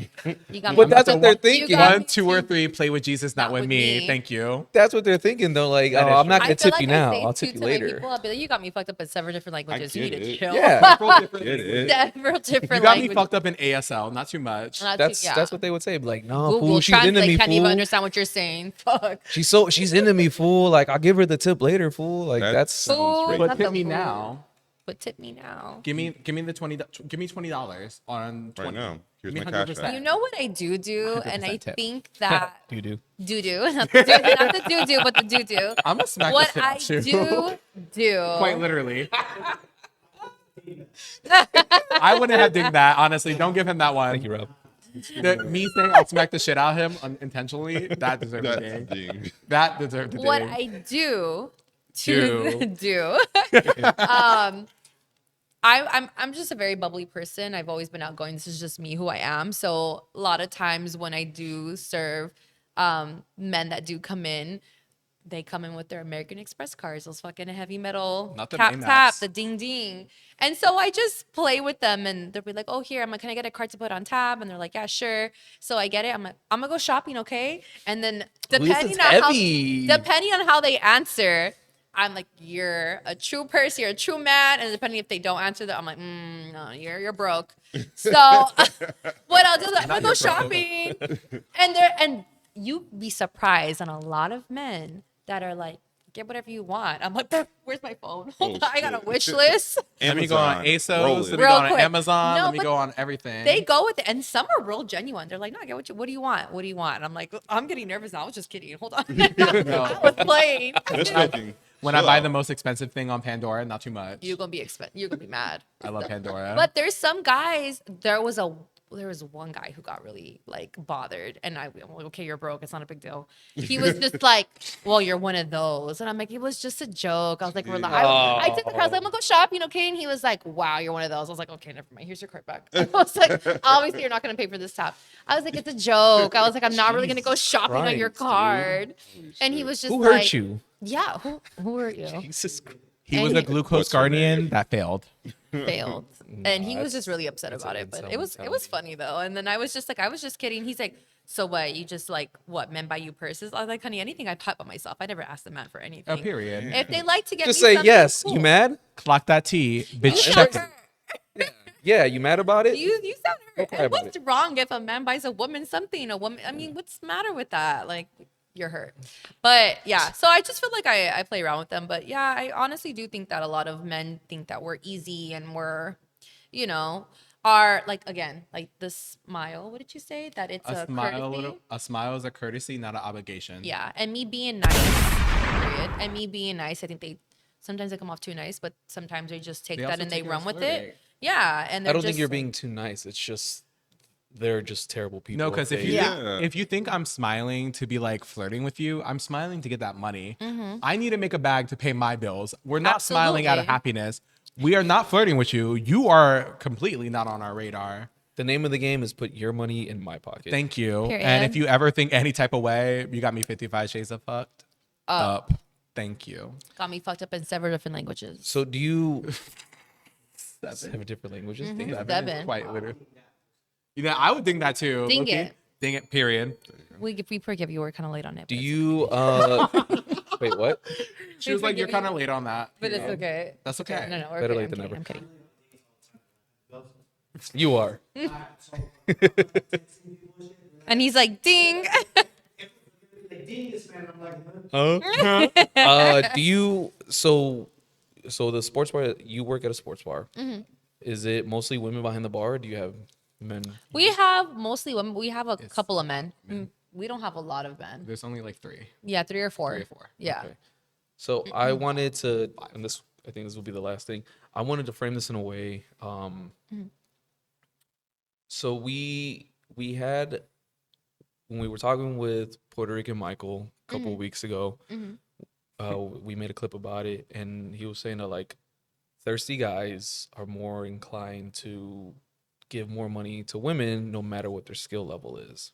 you got me. But that's what they're You thinking. got One, me 2, or too. 3. Play with Jesus, not, with me. Thank you. That's what they're thinking, though. Like, That oh, is I'm not true. gonna I feel tip like you I now. say I'll too tip you to my later. people, I'll be like, you got me fucked up in several different languages. You need get to it. chill. Yeah, Get it. Several different You got me languages. fucked up in ASL, not too much. Not too- that's yeah. that's what they would say. Be like, no, Google fool, she's into Translate me, can't even fool. understand what you're saying. Fuck. She's into me, fool. Like, I'll give her the tip later, fool. Like, That that's sounds Fool. right. But Not tip the me fool. now. But tip me now. Give me the give me $20 on 20. Right now. Here's Give my me cash 100%. app. You know what I do, and I 100% tip. think that you do. do not the do, not the do, but the do. I'm gonna smack What the I shit out you. do. Quite literally. I wouldn't have dinged that, honestly. Don't give him that one. Thank you, Rob. Me saying I'll smack the shit out of him unintentionally, that deserves a That's ding. ding. That deserved a What ding. I do to do. I'm just a very bubbly person. I've always been outgoing. This is just me, who I am. So a lot of times when I do serve men that do come in, they come in with their American Express cards, those fucking heavy metal Not the tap Amex. tap, the ding ding. And so I just play with them and they'll be like, oh, here, I'm like, can I get a card to put on tab? And they're like, yeah, sure. So I get it. I'm like, I'm gonna go shopping, okay? And then This depending is on how heavy. depending on how they answer, I'm like, you're a true person, you're a true man. And depending if they don't answer that, I'm like, no, you're broke. So what I'll do is I'm gonna go shopping. And you'd be surprised on a lot of men that are like, get whatever you want. I'm like, where's my phone? Hold on, I got a shit. wish list. Let me go on Amazon. Roll ASOS. it. Let me Real go on quick. Amazon. No, Let me but go on everything. They go with it, and some are real genuine. They're like, no, I get what do you want? What do you want? And I'm like, I'm getting nervous now. I was just kidding. Hold on. I was playing. Just joking. When I Chill buy out. the most expensive thing on Pandora, not too much. You're gonna be mad. I love Pandora. But there's some guys. There was one guy who got really like bothered, and I'm like, okay, you're broke. It's not a big deal. He was just like, well, you're one of those, and I'm like, it was just a joke. I was like, I took the car. I was like, I'm gonna go shopping, okay? And he was like, wow, you're one of those. I was like, okay, never mind. Here's your card back. I was like, obviously you're not gonna pay for this top. I was like, it's a joke. I was like, I'm not really gonna go shopping on your Christ, dude. card. And he was just Who like, hurt you? yeah, who hurt you? Jesus Christ. he was and a he- glucose What's her name? guardian that failed. Failed. And he was that's- just really upset that's about an it. But insult, it was I'm telling funny though. And then I was just like, I was just kidding. He's like, so what? You just like what? Men buy you purses? I was like, honey, anything I buy by myself. I never asked the man for anything. Oh, period. If they like to get Just me say something, yes. cool. You mad? Clock that T, You bitch. sound Check. hurt. Yeah, you mad about it? You sound hurt. cry And about what's wrong if a man buys a woman something? A woman. I mean, what's the matter with that? Like, you're hurt. But yeah, so I just feel like I play around with them. But yeah, I honestly do think that a lot of men think that we're easy and we're, you know, are like again like the smile. What did you say? That it's a, courtesy. A smile is a courtesy, not an obligation. Yeah, and me being nice, period. And me being nice, I think they sometimes they come off too nice, but sometimes they just take They that also and they take it run as with flirting. it. Yeah, and I they're don't think just you're like- being too nice. It's just they're just terrible people. No, because if you Yeah. if you think I'm smiling to be like flirting with you, I'm smiling to get that money. Mm-hmm. I need to make a bag to pay my bills. We're not smiling out of Absolutely. happiness. We are not flirting with you. You are completely not on our radar. the name of the game is put your money in my pocket. Thank you. And Period. if you ever think any type of way, you got me 55 shades of fucked up. Thank you. got me fucked up in several different languages. So do you have different languages? Mm-hmm. Damn. Seven is quite literally. You know, I would think that too. Ding low-key. it. Ding it. Period. We forgive you. We're kind of late on it. Do but it's- you wait, what? She was like, "You're forgive kind you. of late on that." But it's okay. That's okay. No, we're Better okay. late I'm than kidding, never. I'm kidding. You are. And he's like, ding. Do you so the sports bar, you work at a sports bar. Mm-hmm. Is it mostly women behind the bar or do you have men? We have mostly women. We have a couple of men. We don't have a lot of men. There's only like 3. Yeah, 3 or 4. 3 or 4. Yeah. Okay. So I wanted to, and this I think this will be the last thing. I wanted to frame this in a way. So we had when we were talking with Puerto Rican Michael a couple of weeks ago. We made a clip about it, and he was saying that like thirsty guys are more inclined to give more money to women no matter what their skill level is.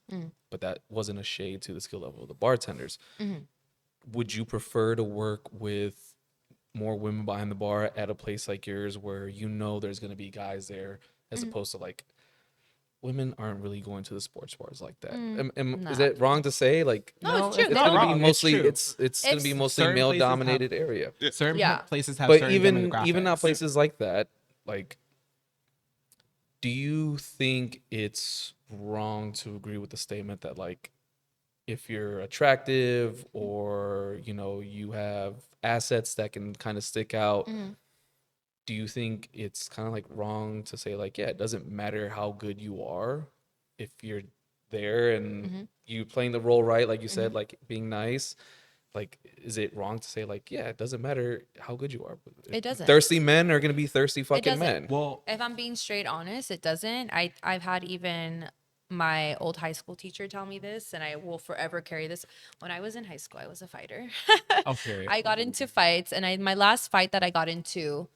But that wasn't a shade to the skill level of the bartenders. Would you prefer to work with more women behind the bar at a place like yours where you know there's going to be guys there as opposed to like women aren't really going to the sports bars like that? Is it wrong to say like No, it's true. it's They not don't- wrong. gonna be mostly true. it's going to be It's- mostly Certain male places have- dominated area? Certain Yeah. places have But certain even not demographics. places like that, like do you think it's wrong to agree with the statement that like if you're attractive or you know you have assets that can kind of stick out, do you think it's kind of like wrong to say like, yeah, it doesn't matter how good you are if you're there and you playing the role right, like you said, like being nice? Like, is it wrong to say like, yeah, it doesn't matter how good you are? It doesn't. Thirsty men are gonna be thirsty fucking doesn't. men. Well, If I'm being straight honest, it doesn't. I've had even my old high school teacher tell me this, and I will forever carry this. When I was in high school, I was a fighter. oh, period. I got into fights, and my last fight that I got into,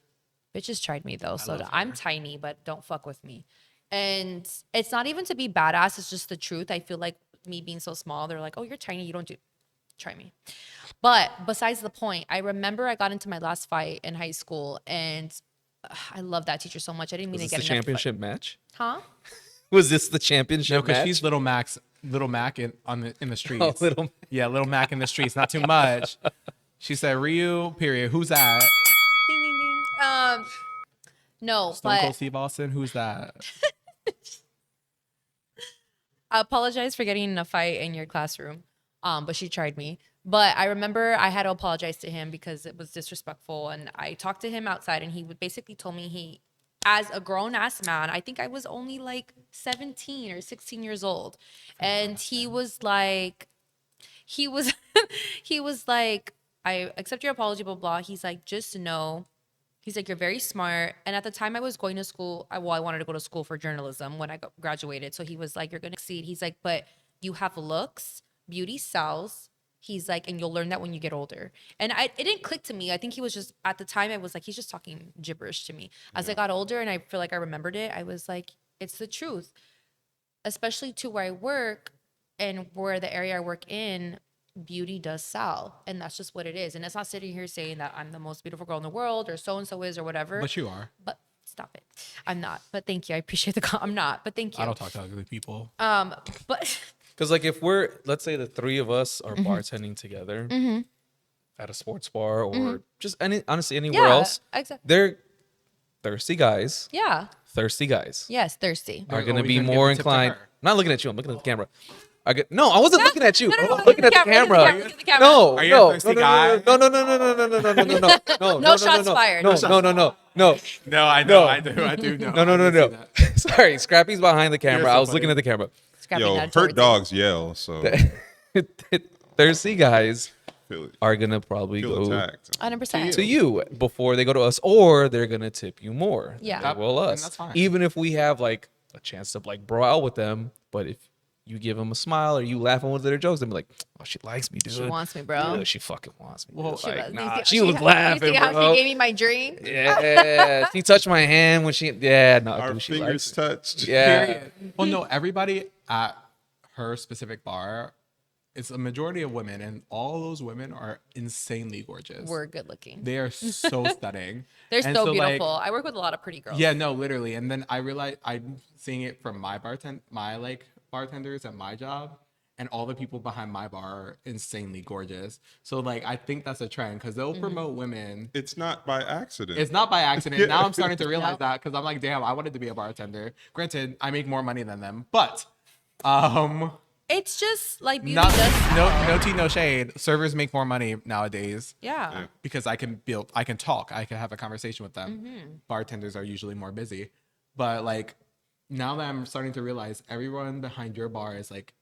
bitches tried me though. So I'm tiny, but don't fuck with me. And it's not even to be badass. It's just the truth. I feel like me being so small, they're like, "Oh, you're tiny. You don't do." Try me. But besides the point, I remember I got into my last fight in high school, and I love that teacher so much. I didn't mean Was to this get the in a fight. championship match? Huh? Was this the championship no, because match? she's little Mac in the streets. Oh, Little Mac. Yeah, little Mac in the streets. Not too much. She said, "Ryu, period. Who's that? Ding ding ding. No, Stone but Cold Steve Austin. Who's that?" I apologize for getting in a fight in your classroom. But she tried me. But I remember I had to apologize to him because it was disrespectful. And I talked to him outside, and he would basically told me he, as a grown ass man, I think I was only like 17 or 16 years old. And he was like, he was like, I accept your apology, blah, blah. He's like, just know, he's like, you're very smart. And at the time I was going to school, I wanted to go to school for journalism when I graduated. So he was like, you're going to succeed. He's like, but you have looks, beauty sells. He's like, and you'll learn that when you get older. And it didn't click to me. I think he was just, at the time, I was like, he's just talking gibberish to me. As I got older and I feel like I remembered it, I was like, it's the truth. Especially to where I work and where the area I work in, beauty does sell. And that's just what it is. And it's not sitting here saying that I'm the most beautiful girl in the world or so-and-so is or whatever. But you are. But stop it. I'm not. But thank you. I appreciate the I'm not. But thank you. I don't talk to ugly people. But Because like if we're, let's say the three of us are bartending together at a sports bar or just honestly anywhere yeah, else, exactly. they're thirsty guys. Yeah. Thirsty guys Yes, thirsty. are Are going to we be gonna give more a tip to inclined. her? I'm not looking at you. I'm looking at the camera. No, I wasn't looking at you. no, I no, was look looking at at the the camera, camera. look at the camera. No, Are you no, a thirsty no, guy? no, no, no, no, no, no, no, no, no, no, no, no, No shots fired. No, no, no, no, no, No, I know, I do know. no, no, no, no. Sorry, Scrappy's behind the camera. You're so I was funny. looking at the camera. Scrappy Yo, nudge hurt towards him. dogs yell, so Thirsty guys feel it. are gonna probably Feel go attacked. 100%. to you before they go to us, or they're gonna tip you more. Yeah. than they will And us. that's fine. Even if we have like a chance to like bro out with them, but if you give them a smile or you laugh at one of their jokes, they'll be like, "Oh, she likes me, dude. She wants me, bro. Yeah, she fucking wants me." Well, dude." She Like, was. nah, You she see was how- laughing, You see how bro. she gave me my dream? Yeah, she touched my hand when she. Yeah, no, Our dude, she fingers likes it. touched. Yeah. Period. Well, no, everybody at her specific bar, it's a majority of women, and all those women are insanely gorgeous. We're good looking. They are so stunning. They're And so like, beautiful. I work with a lot of pretty girls. yeah, no, literally. And then I realized I'm seeing it from my bartenders at my job, and all the people behind my bar are insanely gorgeous. So like, I think that's a trend because they'll promote women. It's not by accident. It's not by accident. Now I'm starting to realize Yep. that because I'm like, damn, I wanted to be a bartender. Granted, I make more money than them, but It's just like beauty not does. no tea, no shade. Servers make more money nowadays Yeah. because I can talk, I can have a conversation with them. Mm-hmm. Bartenders are usually more busy, but like now that I'm starting to realize everyone behind your bar is like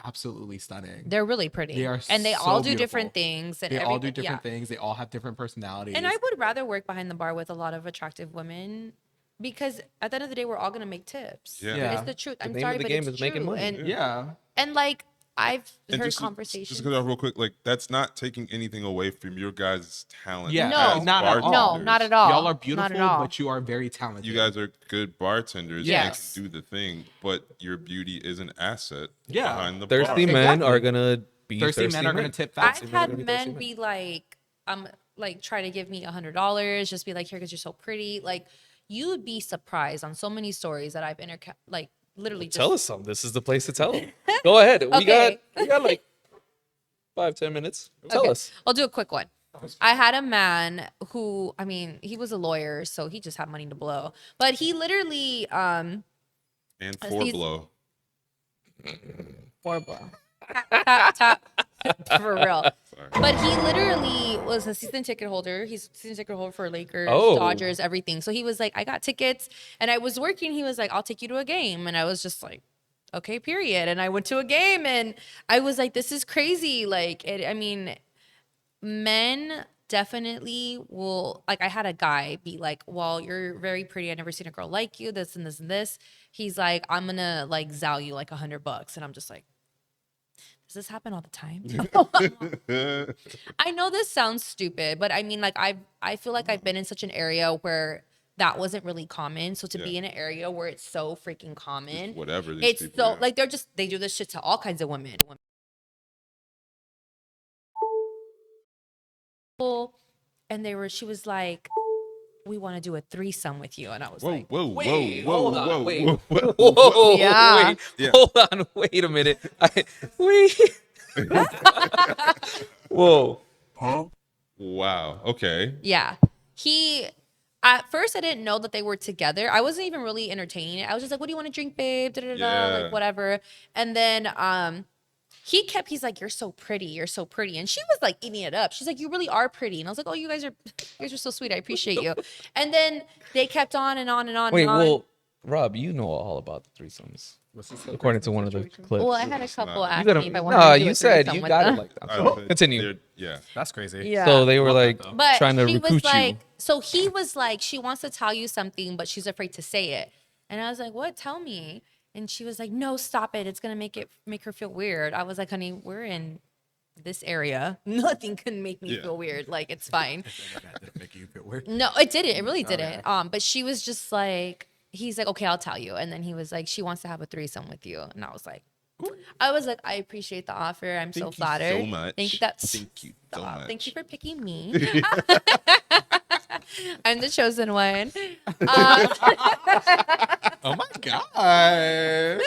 absolutely stunning. They're really pretty. They are and they so all do beautiful. different things. And They all do everything- different yeah. things. They all have different personalities. And I would rather work behind the bar with a lot of attractive women because at the end of the day, we're all gonna make tips. Yeah. Yeah. It's the truth. I'm name sorry, of the but game it's is making true. money. And yeah. and like I've And heard just conversations. to cut off real quick, like that's not taking anything away from your guys' talent. Yeah, No. as not at all. No, bartenders. not at all. Y'all are Not beautiful, at all. but you are very talented. You guys are good bartenders Yes. and can do the thing, but your beauty is an asset Yeah. behind the Thirsty bar. men Exactly. are gonna be thirsty men are going to tip fast. I've men are had gonna be thirsty men men. be like try to give me $100, just be like, here, because you're so pretty. Like, you would be surprised on so many stories that I've literally just Tell us something. This is the place to tell them. Go ahead. Okay. We got like 5-10 minutes. Tell Okay, us. I'll do a quick one. I had a man who, I mean, he was a lawyer, so he just had money to blow. But he literally, And four he's- blow. for blow. Tap, for real. But he literally was a season ticket holder. He's a season ticket holder for Lakers, Oh. Dodgers, everything. So he was like, I got tickets, and I was working. He was like, I'll take you to a game, and I was just like, okay, period. And I went to a game, and I was like, this is crazy. Like, I mean, men definitely will. Like, I had a guy be like, well, you're very pretty. I've never seen a girl like you. This and this and this. He's like, I'm gonna like zow you like $100, and I'm just like, does this happen all the time? I know this sounds stupid, but I mean, like, I feel like I've been in such an area where that wasn't really common. So to be Yeah. in an area where it's so freaking common, Whatever. These it's people, so yeah. like they do this shit to all kinds of women. And she was like, we want to do a threesome with you, and I was Whoa, like, whoa, Wait, whoa, whoa, hold on, whoa, wait. whoa, whoa, Whoa, Yeah. wait, Yeah. hold on, wait a minute. Whoa. Wow. Okay. yeah. At first, I didn't know that they were together. I wasn't even really entertaining it. I was just like, what do you want to drink, babe? Da, da, da, da, Yeah. like, whatever. And then he's like, you're so pretty. You're so pretty. And she was like eating it up. She's like, you really are pretty. And I was like, oh, you guys are so sweet. I appreciate you. And then they kept on and on and on Wait, and on. well, Rob, you know all about the threesomes. according to one of the clips. Well, I had a couple not- ask You me if I no, wanted to do you a said threesome you with got it them. like that. I So don't think continue. Yeah. That's crazy. Yeah. So they were Love that, like though. But trying to she recruit was like, you. so he was like, she wants to tell you something, but she's afraid to say it. And I was like, what? Tell me. And she was like, no, stop it. It's gonna make her feel weird. I was like, honey, we're in this area. Nothing can make me Yeah. feel weird. Like it's fine. That didn't make you feel weird. No, it didn't. It really didn't. But she was just like, he's like, okay, I'll tell you. And then he was like, she wants to have a threesome with you. And I was like, I appreciate the offer. I'm so Thank you so flattered. much. Thank you. That's Thank you so stop. much. Thank you for picking me. I'm the chosen one. Oh my god.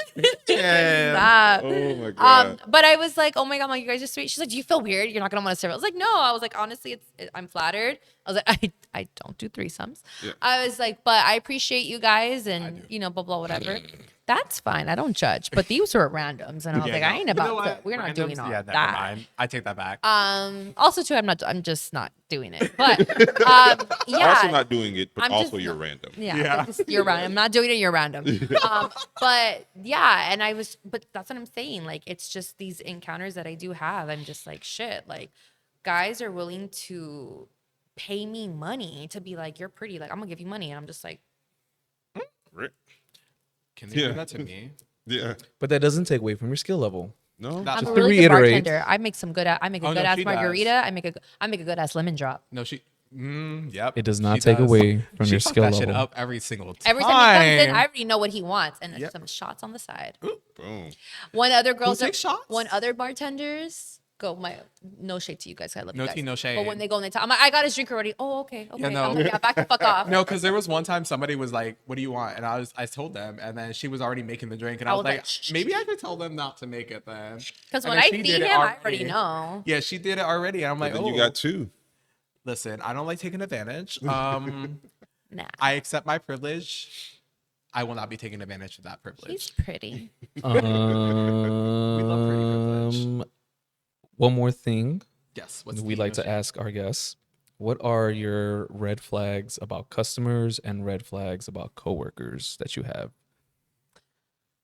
Yeah. Stop. Oh my god. But I was like, oh my god, I'm like, you guys are sweet. She's like, do you feel weird? You're not gonna want to serve it. I was like, no. I was like, honestly, I'm flattered. I was like, I don't do threesomes. Yeah. I was like, but I appreciate you guys and blah blah whatever. That's fine. I don't judge. But these were randoms, and I was like, I ain't about to. We're not doing all Yeah, never that. mind. I take that back. Also, too, I'm just not doing it. But yeah, Also not doing it, but I'm also just you're not- random. yeah, you're random. I'm not doing it. You're random. But yeah, but that's what I'm saying. Like, it's just these encounters that I do have. I'm just like, shit. Like, guys are willing to pay me money to be like, you're pretty. Like, I'm gonna give you money, and I'm just like, Right? Can they Yeah. do that to me? Yeah. But that doesn't take away from your skill level. No. That's I'm a to really good reiterate- bartender. I make some good. I make a Oh, no, good ass she does. margarita. I make a good ass lemon drop. No, she. Yep. It does not she take does. away from She your fuck skill that level. shit up every single time. Every time he comes in, I already know what he wants, and Yep. some shots on the side. Boom. One other girls, takes shots? One other bartenders go. No shade to you guys. I love No you guys. tea, no shade. But when they go and they tell, I'm like, I got his drink already. Oh, okay. Yeah, no. I'm like, yeah, back the fuck off. No, because there was one time somebody was like, "What do you want?" And I told them, and then she was already making the drink, and I was like, "Shh, maybe I could tell them not to make it then. Because And when then I she see did him, it I already know. Yeah, she did it already, and I'm like, Then oh, you got two. listen, I don't like taking advantage. Nah, I accept my privilege. I will not be taking advantage of that he's privilege. pretty. love pretty privilege. One more thing Yes, what's we the like to notion? ask our guests: what are your red flags about customers and red flags about coworkers that you have?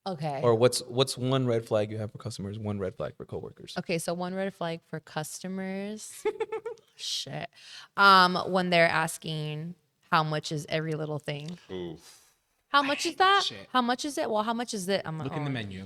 Okay. Or what's one red flag you have for customers, one red flag for coworkers? Okay, so one red flag for customers. Shit. When they're asking how much is every little thing. Ooh. How much is that? shit. How much is it? Well, how much is it? I'm Look in the menu.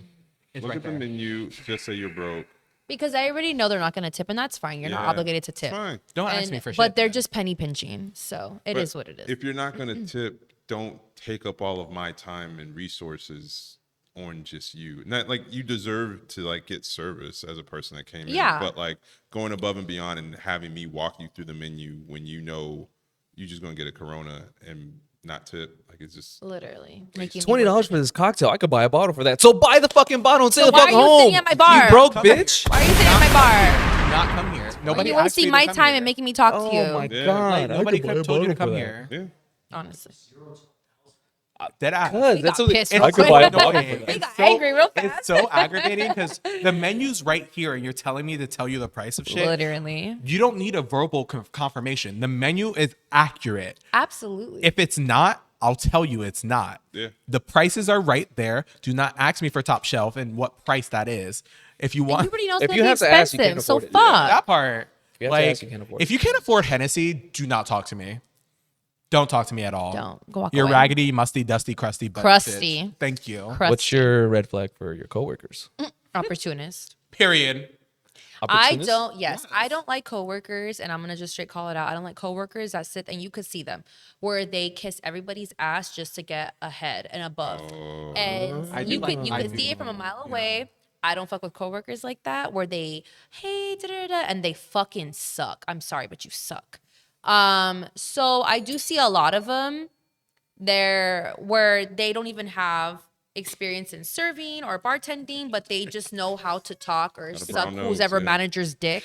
It's Look right at the there. menu. Just say you're broke. Because I already know they're not going to tip, and that's fine. You're not Yeah. obligated to tip. Fine. Don't ask And- me for shit. but they're then. just penny pinching, so it is But what it is. If you're not gonna tip, don't take up all of my time and resources on just you. Not like you deserve to like get service as a person that came Yeah. in, but like going above and beyond and having me walk you through the menu when you know you're just gonna get a Corona and not tip, like it's just Literally making me $20 for this cocktail. I could buy a bottle for that. So buy the fucking bottle and stay So the why fuck are you home. sitting at my bar? You broke Come here. bitch. Why are you sitting at my bar? Do not come here. Nobody You want to asked see you my come time here. and making me talk to you. Oh my Yeah. god! Like, nobody I could buy have a told you to bottle come for that. here. yeah. Honestly, Dead ass. Cause We that's got what pissed I real could buy a quick. bottle Okay, for that. We it's got angry real fast. It's so aggravating because the menu's right here, and you're telling me to tell you the price of shit. literally, You don't need a verbal confirmation. The menu is accurate. absolutely. If it's not, I'll tell you it's not. Yeah. The prices are right there. Do not ask me for top shelf and what price that is. If you want Everybody knows If it's you gonna have be to ask, you expensive. can't So afford it. fuck. that part, you have to like ask, you can't afford if it. you can't afford Hennessy, do not talk to me. Don't talk to me at all. Don't. Go walk You're away. raggedy, musty, dusty, crusty, but Crusty. bitch. Thank you. What's your red flag for your coworkers? Opportunist. Period. I Opportunist? don't. Yes, I don't like coworkers, and I'm gonna just straight call it out. I don't like coworkers that sit and you could see them where they kiss everybody's ass just to get ahead and above, and I do you like- could I could do see it from a mile away. I don't fuck with coworkers like that where they hey da da da and they fucking suck. I'm sorry, but you suck. So I do see a lot of them there where they don't even have experience in serving or bartending, but they just know how to talk or a suck brown nose, who's ever yeah. manager's dick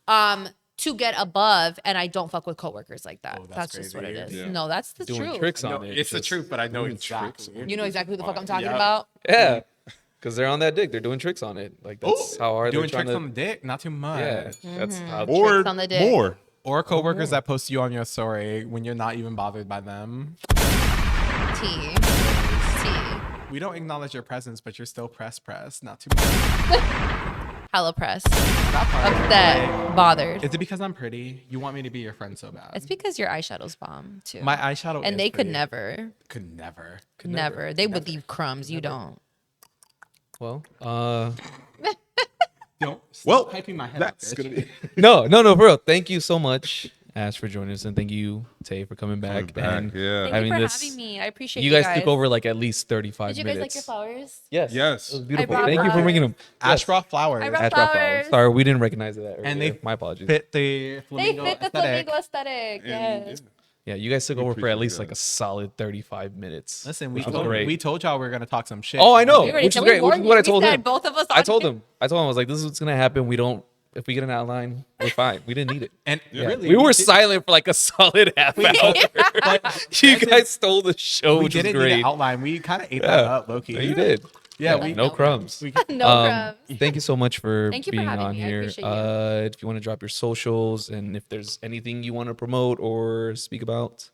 to get above. And I don't fuck with coworkers like that. Oh, that's that's just what it is. crazy. Yeah. No, that's the Doing truth. tricks on No, it. it's the just- truth, but I know doing exactly. tricks. You know exactly who the fuck I'm talking Yep. about. Yeah, because they're on that dick. They're doing tricks on it. Like that's how hard Doing they're trying tricks to. on the dick, not too much. Yeah, that's how. Or Tricks on the dick. more. Or coworkers that post you on your story when you're not even bothered by them. T. We don't acknowledge your presence, but you're still press. Not too much. Hella press. That part. Upset. Bothered. Is it because I'm pretty? You want me to be your friend so bad? It's because your eyeshadow's bomb too. My eyeshadow. and is they could pretty. never. Could never. Never. They would leave crumbs. You don't. Well, Don't. Well, stop hyping my head. that's up, gonna bitch. be no, for real. Thank you so much, Ash, for joining us, and thank you, Tay, for coming back. And Yeah. Thank I you mean, for this- having me. I appreciate you guys took over like at least 35 Did you guys minutes. like your flowers? Yes. Yes. It was beautiful. brought Thank you for flowers. bringing them. Ash brought flowers. I brought Ash brought flowers. Sorry, we didn't recognize that earlier. And they My apologies. fit the They flamingo fit the aesthetic. flamingo aesthetic. And, Yes. Yeah, you guys took over for appreciate at least you like a guys. solid 35 minutes. Listen, which was great. we told y'all we were gonna talk some shit. Oh, I know. We already Which said is we great. Which warned is what I you. We told said him. both of us I on told here. him. I was like, this is what's gonna happen. If we get an outline, we're fine. We didn't need it. And Yeah. really, we were did- silent for like a solid half hour. You guys stole the show, We which was didn't need great. an outline. We kind of ate that Yeah. up, Loki. Yeah, you did. Yeah, we- no crumbs. We, No crumbs. Thank you so much for Thank you for being having on me. I here. appreciate you. If you want to drop your socials and if there's anything you want to promote or speak about.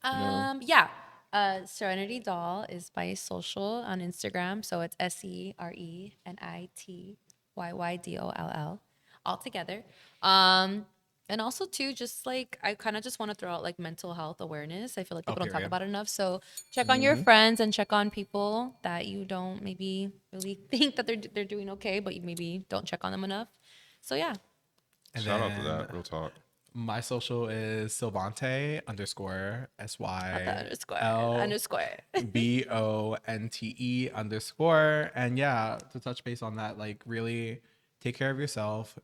Yeah. Serenity Doll is my social on Instagram. So it's SERENITYYYDOLL all together. And also too, just like I kind of just want to throw out like mental health awareness. I feel like people don't talk period. about it enough. So check on your friends and check on people that you don't maybe really think that they're doing okay, but you maybe don't check on them enough. So yeah. and Shout out to then that. Real talk. My social is Silvante _ Underscore. BONTE _ and yeah, to touch base on that, like really take care of yourself.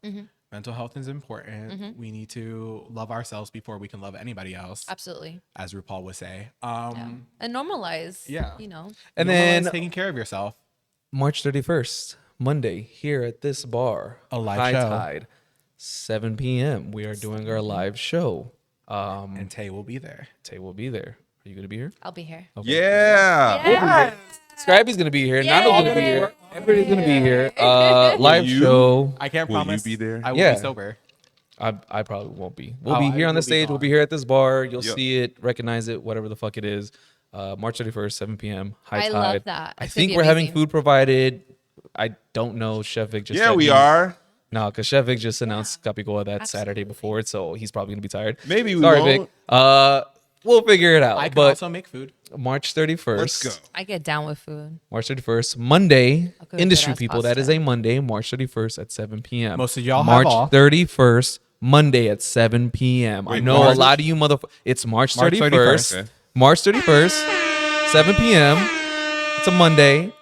Mental health is important. We need to love ourselves before we can love anybody else, Absolutely. as RuPaul would say. And normalize. Yeah. You know. And normalize then taking care of yourself. March 31st, Monday, here at this bar, A live High show. Tide, 7 p.m. We are doing our live show. And Tay will be there. Tay will be there. Are you gonna be here? I'll be here. Yeah. Yeah. Scrappy's gonna be here. Nano's gonna be here. Everybody's gonna be here. Live Will you? show. I can't Will you promise. be there? I will Yeah. be sober. I probably won't be. We'll Oh, be I here on the will be stage. We'll gone. be here at this bar. You'll Yep. see it, recognize it, whatever the fuck it is. March 31st, 7 p.m. High I Tide. love that. I It's gonna think be we're having amazing. food provided. I don't know. Chef Vic just Yeah, said we he's- are. No, because Chef Vic just announced Capicola that Saturday before it, so he's probably gonna be tired. Maybe we Sorry, won't. Vic. We'll figure it out. I can But also make food. March 31st. Let's go. I get down with food. March 31st, Monday. I'll cook Industry good-ass people. That is pasta. a Monday, March 31st at 7 p.m. Most of y'all have March off. 31st, Monday at 7 p.m. I Wait, know March- a lot of you motherfuckers. It's March 31st. 31st. Okay. March 31st, 7 p.m. It's a Monday,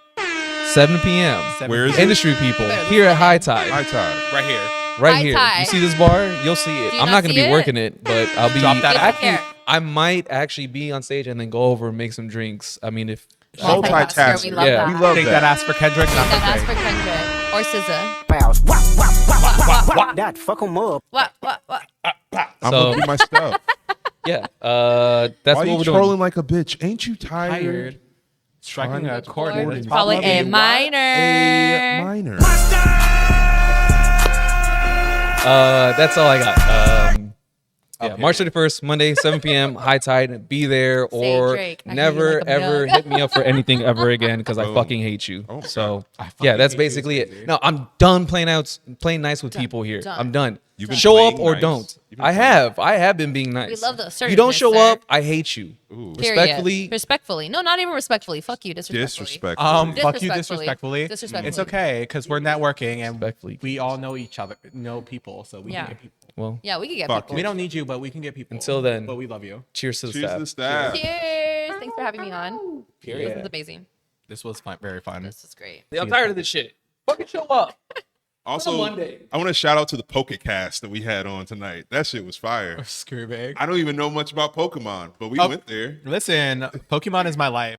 7 p.m. Where is it? Industry people here at High Tide. High Tide. Right here. Right High here. Tide. You see this bar? You'll see it. Do you I'm not not going to see be it? working it, but I'll be. Drop that Actually, out. I might actually be on stage and then go over and make some drinks. I mean, if Soul Multitasker, we Tide love Yeah. that. We love Take that. that ass for Kendrick. Not That ass for for Drake. Kendrick or SZA. Bows. Wop, wop, wop, wop, wop, wop that. Fuck 'em up. What? I'm So- gonna do my stuff. yeah, that's Why what you we're trolling doing. like a bitch? Ain't you tired? Tired. Striking a chord. Chord. with It's his probably top A love. minor. A minor. That's all I got. Yeah, Okay. March 31st, Monday, 7 p.m. High Tide. Be there or Drake, I hear you never like a ever milk. hit me up for anything ever again because I Boom. fucking hate you. Okay. So I fucking yeah, that's hate you, basically it. Susie. No, I'm done playing nice with people here. Done. I'm done. You've been Show up playing or nice? don't. You've been I have been being nice. We love the You don't assertiveness, show sir. up, I hate you. Ooh. Period. Respectfully. Respectfully. No, not even respectfully. Fuck you. Disrespectfully. Disrespect. Fuck you Disrespectfully. disrespectfully. Disrespectfully. It's okay because we're networking and Respectfully. we all know each other, know people, so we Yeah. can get people. Well, Yeah, we could get Fuck people. We don't need you, but we can get people. Until then. but we love you. cheers to the Cheers staff. to the staff. Cheers. Thanks for having me on. Period. This was amazing. This was fun, very fun. This was great. I'm tired of this shit. Fucking show up. Also, Monday. I want to shout out to the Pokecast that we had on tonight. That shit was fire. Screw big. I don't even know much about Pokemon, but we Oh. went there. Listen, Pokemon is my life.